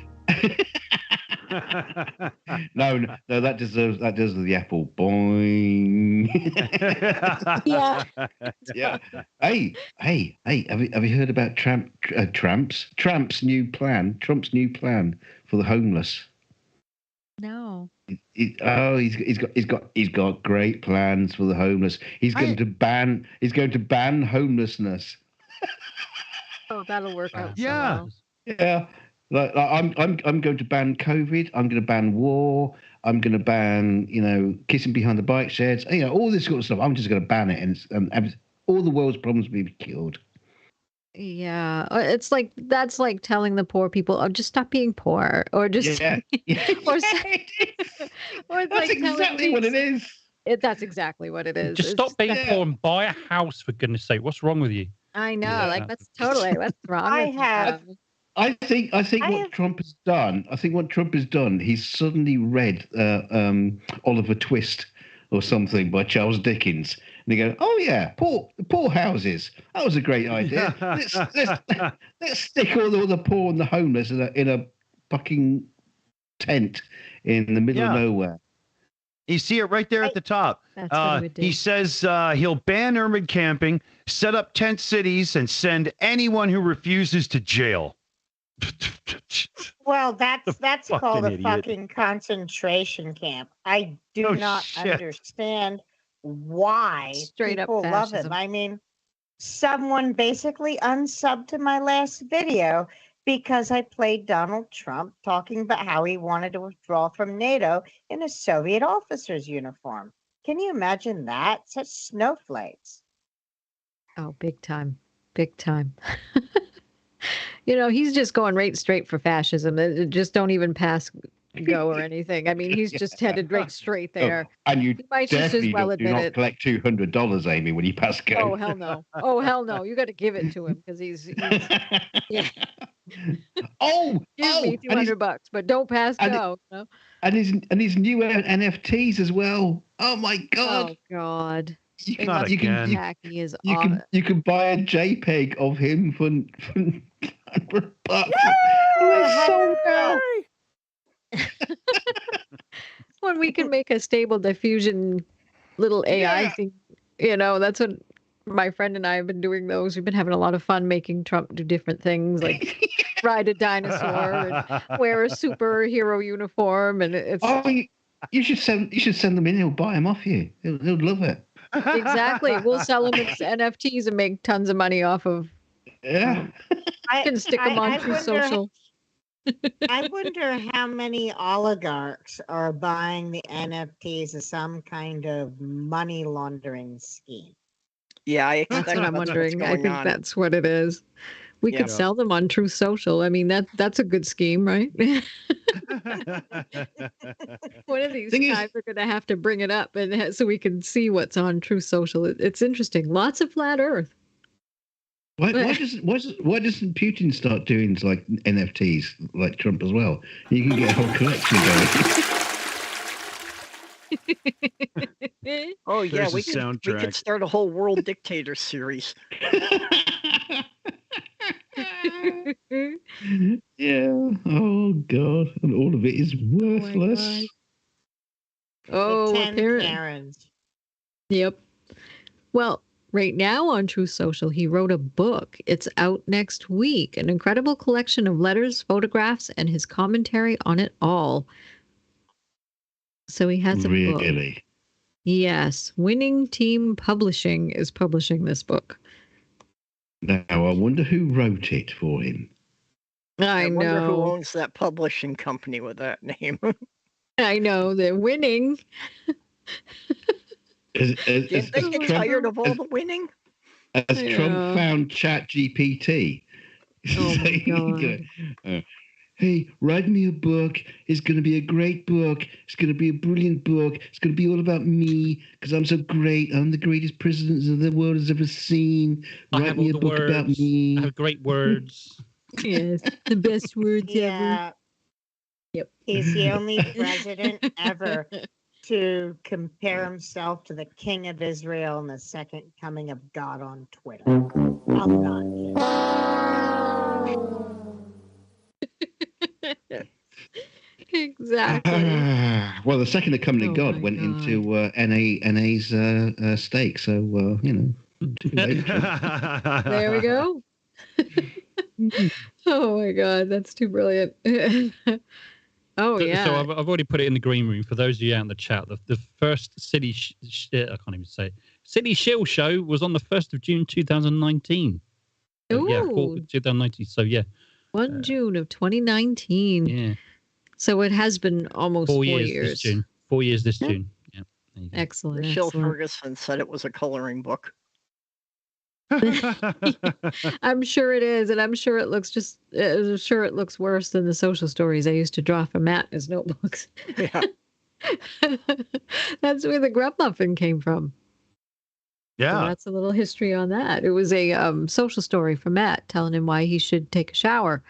S4: no, that deserves the apple. Boing.
S5: Yeah.
S4: Yeah. Hey, have you heard about Trump's new plan for the homeless?
S1: No.
S4: He's got great plans for the homeless. He's going to ban homelessness.
S1: Oh, that'll work out.
S2: Yeah.
S1: So well.
S4: Yeah. Like I'm going to ban COVID. I'm going to ban war. I'm going to ban kissing behind the bike sheds. All this sort of stuff. I'm just going to ban it, and all the world's problems will be cured.
S1: Yeah, that's like telling the poor people, "Oh, just stop being poor," or just,
S4: Yeah.
S1: or,
S4: That's
S1: like
S4: exactly what it is.
S1: That's exactly what it is.
S3: Just
S1: It's
S3: stop being poor and buy a house, for goodness sake. What's wrong with you?
S1: I know,
S4: Yeah.
S1: like that's totally what's wrong.
S5: I
S1: with you,
S5: have-
S1: bro?
S4: I think what Trump has done. He's suddenly read Oliver Twist or something by Charles Dickens, and they go, "Oh yeah, poor houses. That was a great idea. Let's stick all the poor and the homeless in a fucking tent in the middle of nowhere."
S2: You see it right there at the top.
S1: That's what he would do.
S2: He says he'll ban urban camping, set up tent cities, and send anyone who refuses to jail.
S5: Well, that's
S2: fucking
S5: called a
S2: idiot.
S5: fucking concentration camp. I do
S2: Oh,
S5: not
S2: shit.
S5: understand why
S1: Straight up
S5: people love
S1: fascism.
S5: him. I mean, someone basically unsubbed to my last video because I played Donald Trump talking about how he wanted to withdraw from NATO in a Soviet officer's uniform. Can you imagine that? Such snowflakes.
S1: Oh, big time, big time. He's just going right straight for fascism. It just don't even pass go or anything. I mean, he's just headed right straight there.
S4: And you
S1: He might just as
S4: definitely
S1: well
S4: do
S1: admit
S4: not
S1: it.
S4: collect $200, Amy, when you pass go.
S1: Oh hell no! Oh hell no! You got to give it to him because he's yeah. Give me $200, but don't pass
S4: and
S1: go. No?
S4: and his new NFTs as well. Oh my god!
S1: Oh god!
S4: You can,
S2: Not
S4: you can,
S2: again.
S4: you,
S1: Tacky is
S4: you
S1: off.
S4: can you can buy a JPEG of him for $100.
S5: So now.
S1: When we can make a stable diffusion little AI
S4: Yeah.
S1: thing, that's what my friend and I have been doing those. We've been having a lot of fun making Trump do different things, like ride a dinosaur and wear a superhero uniform, and it's
S4: Oh, you should send them in. He'll buy them off you. He'll love it.
S1: exactly. We'll sell them as NFTs and make tons of money off of.
S4: Yeah.
S1: You can stick them on True Social.
S5: I wonder how many oligarchs are buying the NFTs as some kind of money laundering scheme.
S6: Yeah, I
S1: That's
S6: expect
S1: what I'm
S6: that's what's
S1: wondering. I
S6: going
S1: think
S6: on.
S1: that's what it is. We
S6: Yeah.
S1: could sell them on Truth Social. I mean, that's a good scheme, right? One of these
S4: Thing is-
S1: times we're going to have to bring it up and so we can see what's on Truth Social. It's interesting. Lots of flat Earth.
S4: Why doesn't Putin start doing like NFTs like Trump as well? You can get a whole collection going.
S6: Oh yeah,
S2: There's a
S6: we could
S2: soundtrack.
S6: start a whole world dictator series.
S4: Yeah. Oh God, and all of it is worthless.
S1: Oh,
S5: the 10
S1: apparently.
S5: Karens.
S1: Yep. Well, right now on Truth Social, he wrote a book. It's out next week. An incredible collection of letters, photographs, and his commentary on it all. So he has a book.
S4: Really?
S1: Yes. Winning Team Publishing is publishing this book.
S4: Now I wonder who wrote it for him.
S1: I
S6: wonder who
S1: know.
S6: owns that publishing company with that name.
S1: I know. They're winning.
S6: Do you think get tired of all the winning?
S4: Has Trump found ChatGPT?
S1: Oh my God.
S4: Hey, write me a book. It's going to be a great book. It's going to be a brilliant book. It's going to be all about me because I'm so great. I'm the greatest president the world has ever seen. Write me a book about me.
S3: I have great words.
S1: Yes, the best words ever.
S5: Yeah.
S1: Yep.
S5: He's the only president ever to compare himself to the King of Israel and the second coming of God on Twitter. I'm not kidding.
S1: Exactly.
S4: Well, the second the coming of
S1: Oh
S4: God
S1: my
S4: went
S1: God.
S4: into NA's stake, so you know. Too late.
S1: There we go. Oh my God, that's too brilliant. Oh yeah.
S3: So I've already put it in the green room for those of you out in the chat. The first City I can't even say it. City Shill show was on the 1st of June 2019. So, yeah,
S1: Ooh.
S3: 2019. So yeah,
S1: 1 June of 2019.
S3: yeah,
S1: So it has been almost 4 years.
S3: this June. 4 years this
S1: Yeah.
S3: June. Yeah. There you go.
S1: Excellent.
S6: Michelle
S1: Excellent.
S6: Ferguson said it was a coloring book.
S1: I'm sure it is, and I'm sure it looks worse than the social stories I used to draw for Matt in his notebooks.
S6: Yeah.
S1: That's where the grub muffin came from. So
S2: Yeah.
S1: that's a little history on that. It was a social story for Matt telling him why he should take a shower.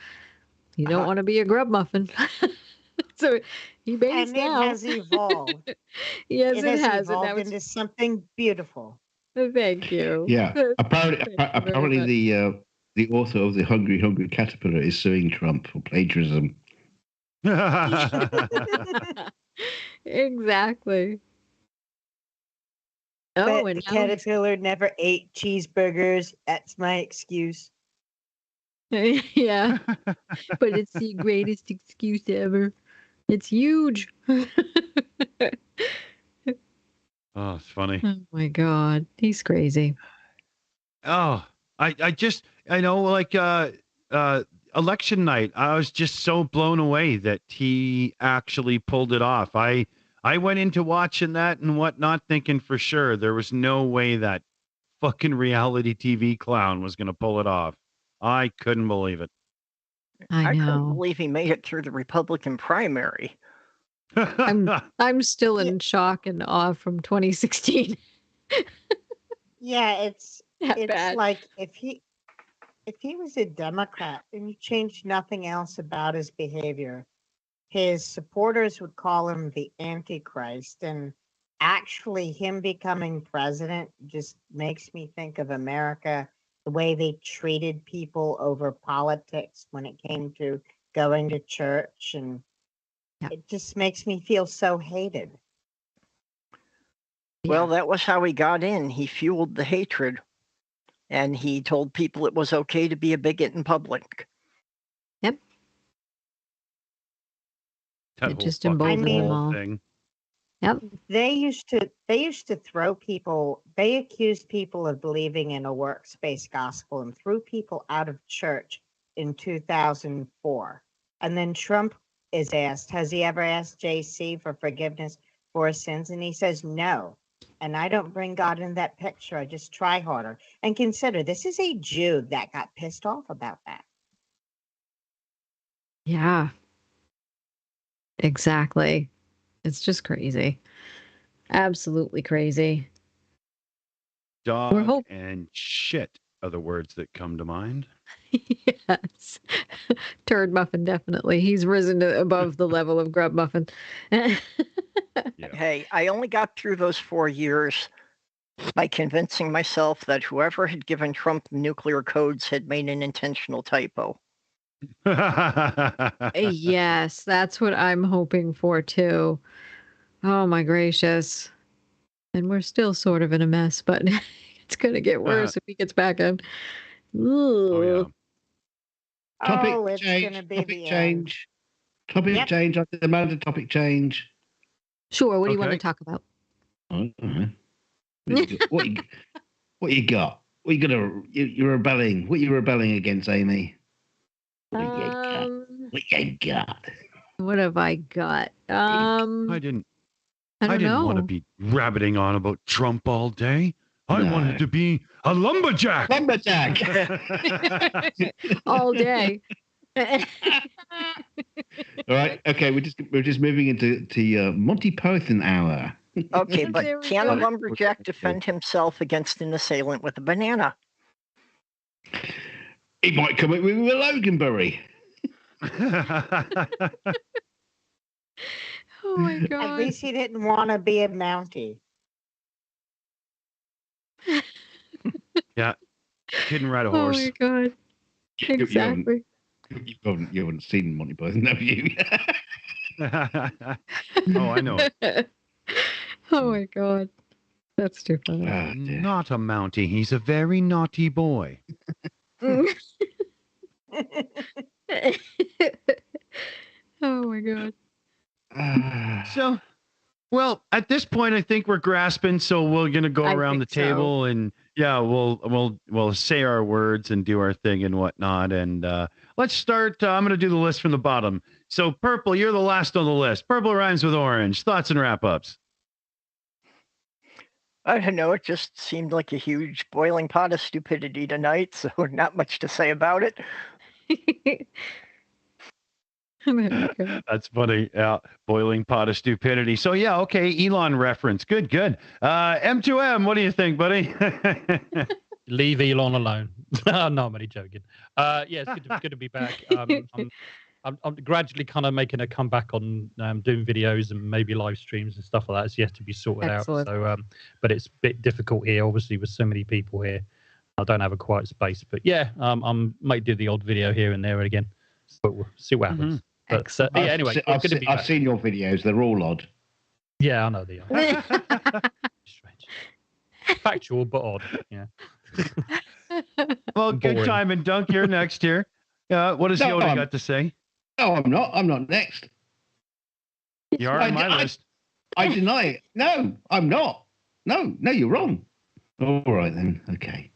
S1: You don't want to be a grub muffin. So he bathes
S5: And
S1: now.
S5: it has evolved.
S1: Yes,
S5: it
S1: it
S5: has
S1: has. And now
S5: evolved
S1: it's,
S5: into something beautiful.
S1: thank you.
S4: Yeah.
S1: Thank
S4: Apparently,
S1: you very
S4: apparently
S1: much.
S4: the author of the Hungry Caterpillar is suing Trump for plagiarism.
S1: Exactly. Oh,
S5: But
S1: and
S5: the
S1: now,
S5: caterpillar never ate cheeseburgers. That's my excuse.
S1: yeah, but it's the greatest excuse ever. It's huge.
S2: Oh, it's funny.
S1: Oh my God, he's crazy.
S2: Oh, I know, like election night, I was just so blown away that he actually pulled it off. I went into watching that and whatnot, thinking for sure there was no way that fucking reality TV clown was going to pull it off. I couldn't believe it.
S1: I
S6: couldn't
S1: know.
S6: believe he made it through the Republican primary.
S1: I'm still in shock and awe from 2016.
S5: Yeah, it's
S1: That bad.
S5: like if he was a Democrat and you changed nothing else about his behavior, his supporters would call him the Antichrist, and actually him becoming president just makes me think of America, the way they treated people over politics when it came to going to church, and
S1: Yeah.
S5: it just makes me feel so hated.
S6: Well, that was how he got in. He fueled the hatred, and he told people it was okay to be a bigot in public.
S1: Yep.
S2: That
S1: It
S2: whole
S1: just
S2: fucking
S1: emboldened
S5: them
S2: whole
S1: all.
S2: thing.
S1: Yep.
S5: They used to throw people, they accused people of believing in a works-based gospel and threw people out of church in 2004. And then Trump is asked, has he ever asked JC for forgiveness for his sins? And he says no. And I don't bring God in that picture. I just try harder. And consider this is a Jew that got pissed off about that.
S1: Yeah. Exactly. It's just crazy. Absolutely crazy.
S2: Dog and shit are the words that come to mind.
S1: Yes. Turd Muffin, definitely. He's risen above the level of Grub Muffin.
S2: Yeah.
S6: Hey, I only got through those 4 years by convincing myself that whoever had given Trump the nuclear codes had made an intentional typo.
S1: Yes, that's what I'm hoping for too. Oh my gracious. And we're still sort of in a mess, but it's going to get worse if he gets back in.
S2: Oh, yeah.
S4: Topic
S5: Oh, it's
S4: change.
S5: gonna be
S4: Topic
S5: the
S4: change. Topic
S5: Yep.
S4: change. I demand a topic change.
S1: Sure, what do you want to
S2: Okay.
S1: talk about?
S4: I don't know. What you got? What you gonna? You're rebelling. What you rebelling against, Amy? What you got? What you got?
S1: What have I got?
S2: I didn't
S1: I don't know.
S2: want to be rabbiting on about Trump all day. I
S4: No.
S2: wanted to be a lumberjack.
S4: Lumberjack.
S1: All day.
S4: All right. Okay. We're just moving into Monty Python hour.
S6: Okay,
S1: There
S6: but
S1: we
S6: can a
S1: go.
S6: lumberjack defend himself against an assailant with a banana?
S4: He might come up with a Loganberry.
S1: Oh my
S5: At
S1: god.
S5: least he didn't want to be a Mountie.
S2: Yeah. Couldn't ride a
S1: Oh
S2: horse.
S1: my god. Exactly.
S4: You haven't seen Monty Python, have you?
S2: Oh, I know.
S1: Oh my god. That's too funny.
S4: Oh, dear.
S2: Not a Mountie. He's a very naughty boy.
S1: Oh my god.
S2: So, well, at this point, I think we're grasping. So we're gonna go
S1: I
S2: around the
S1: think so.
S2: table and yeah, we'll say our words and do our thing and whatnot. And let's start. I'm gonna do the list from the bottom. So, Purple, you're the last on the list. Purple rhymes with orange. Thoughts and wrap ups.
S6: I don't know. It just seemed like a huge boiling pot of stupidity tonight, so not much to say about it.
S1: Okay.
S2: That's funny. Yeah, boiling pot of stupidity. So yeah, okay. Elon reference. Good. M2M. What do you think, buddy?
S3: Leave Elon alone. No, I'm only joking. Yeah, it's good to be back. I'm gradually kind of making a comeback on doing videos and maybe live streams and stuff like that. It's yet to be sorted
S1: Excellent.
S3: out. So, but it's a bit difficult here, obviously, with so many people here. I don't have a quiet space, but yeah, I might do the odd video here and there again. So we'll see what happens. But yeah, anyway,
S4: I've seen your videos. They're all odd.
S3: Yeah, I know they are. Strange. Factual, but odd. Yeah.
S2: Well, good
S3: Boring.
S2: time. And Dunk, you're next here. What has
S4: No,
S2: Yoda got to say?
S4: No, I'm not. I'm not next.
S2: You are on my list.
S4: I deny it. No, I'm not. No, you're wrong. All right then. Okay.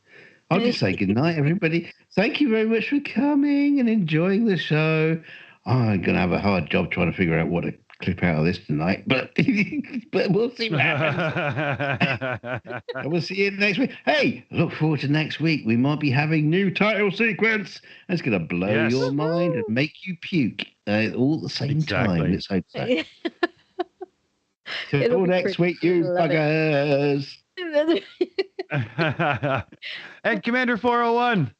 S4: I'll just say good night, everybody. Thank you very much for coming and enjoying the show. I'm going to have a hard job trying to figure out what to clip out of this tonight, but we'll see what happens. And we'll see you next week. Hey, look forward to next week. We might be having new title sequence. It's going to blow your mind and make you puke all at the same time. Let's hope so. Till next week, you buggers.
S2: And Commander 401.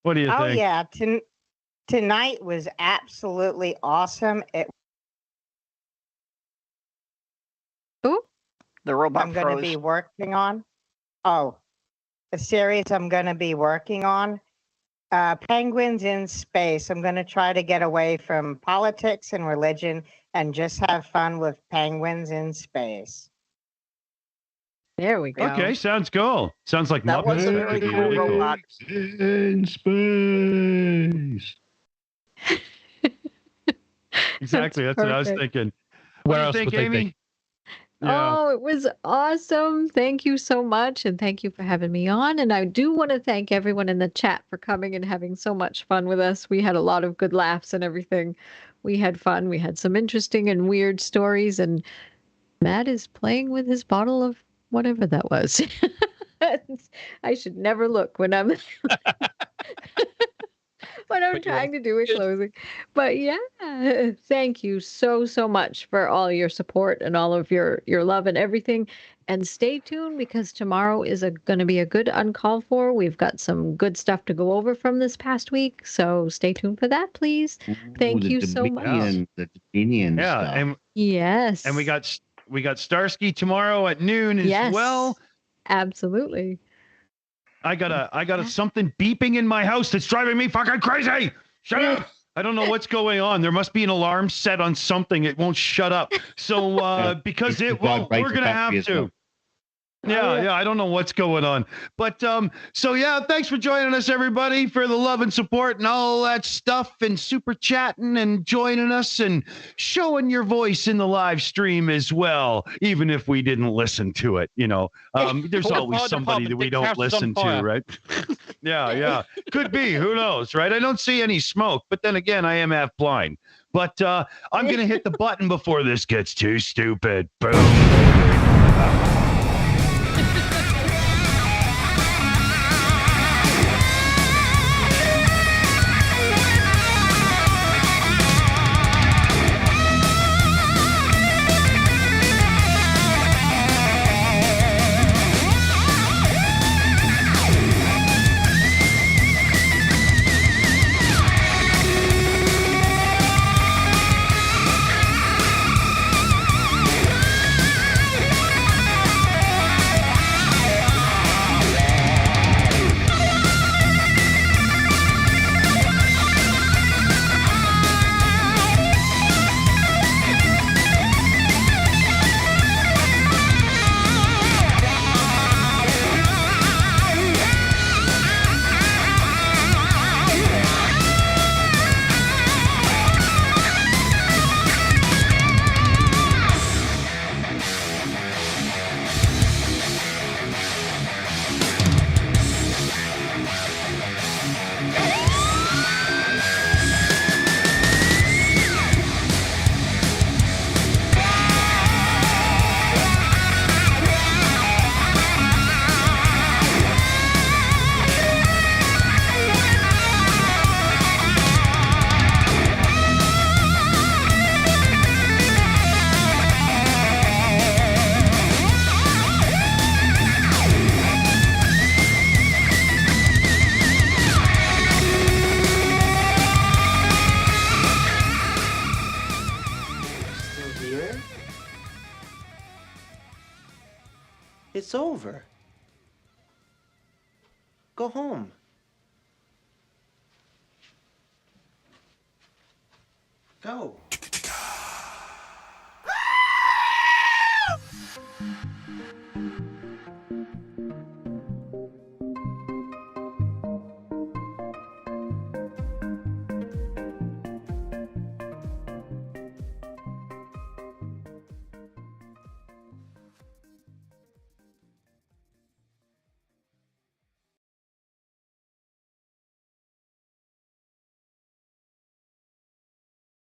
S2: What do you think?
S5: Oh yeah, tonight was absolutely awesome.
S6: The robot
S5: I'm going to be working on. Oh, a series I'm going to be working on. Penguins in Space. I'm going to try to get away from politics and religion and just have fun with penguins in space.
S1: There we go.
S2: Okay, sounds cool. Sounds like
S6: That was a
S2: Muppets.
S6: very
S2: Could be
S6: cool
S2: really cool.
S6: robot.
S4: In space.
S2: Exactly. That's what I was
S1: perfect.
S2: thinking.
S3: Where
S2: What
S3: else
S2: do you
S3: would
S2: think,
S3: they be?
S2: Amy? Yeah.
S1: Oh, it was awesome. Thank you so much. And thank you for having me on. And I do want to thank everyone in the chat for coming and having so much fun with us. We had a lot of good laughs and everything. We had fun. We had some interesting and weird stories. And Matt is playing with his bottle of whatever that was. I should never look when I'm when I'm
S3: But you
S1: trying
S3: are
S1: to do a
S3: good.
S1: closing. But yeah, thank you so much for all your support and all of your love and everything. And stay tuned because tomorrow is going to be a good uncalled for. We've got some good stuff to go over from this past week, so stay tuned for that, please. Thank
S4: the
S1: you so much.
S4: Dominion
S2: Yeah,
S4: stuff.
S1: Yes.
S2: and we got Starsky tomorrow at noon as
S1: Yes.
S2: well.
S1: Absolutely.
S2: I got a something beeping in my house that's driving me fucking crazy. Shut up. I don't know what's going on. There must be an alarm set on something. It won't shut up. So because
S4: It's
S2: it will, we're gonna have
S4: as
S2: to.
S4: well.
S2: Yeah, I don't know what's going on. But so yeah, thanks for joining us, everybody, for the love and support and all that stuff, and super chatting and joining us and showing your voice in the live stream as well, even if we didn't listen to it. You know, there's always somebody that we don't listen to, right? Yeah. Could be. Who knows, right? I don't see any smoke, but then again, I am half blind. But I'm going to hit the button before this gets too stupid. Boom.
S9: It's over. Go home. Go.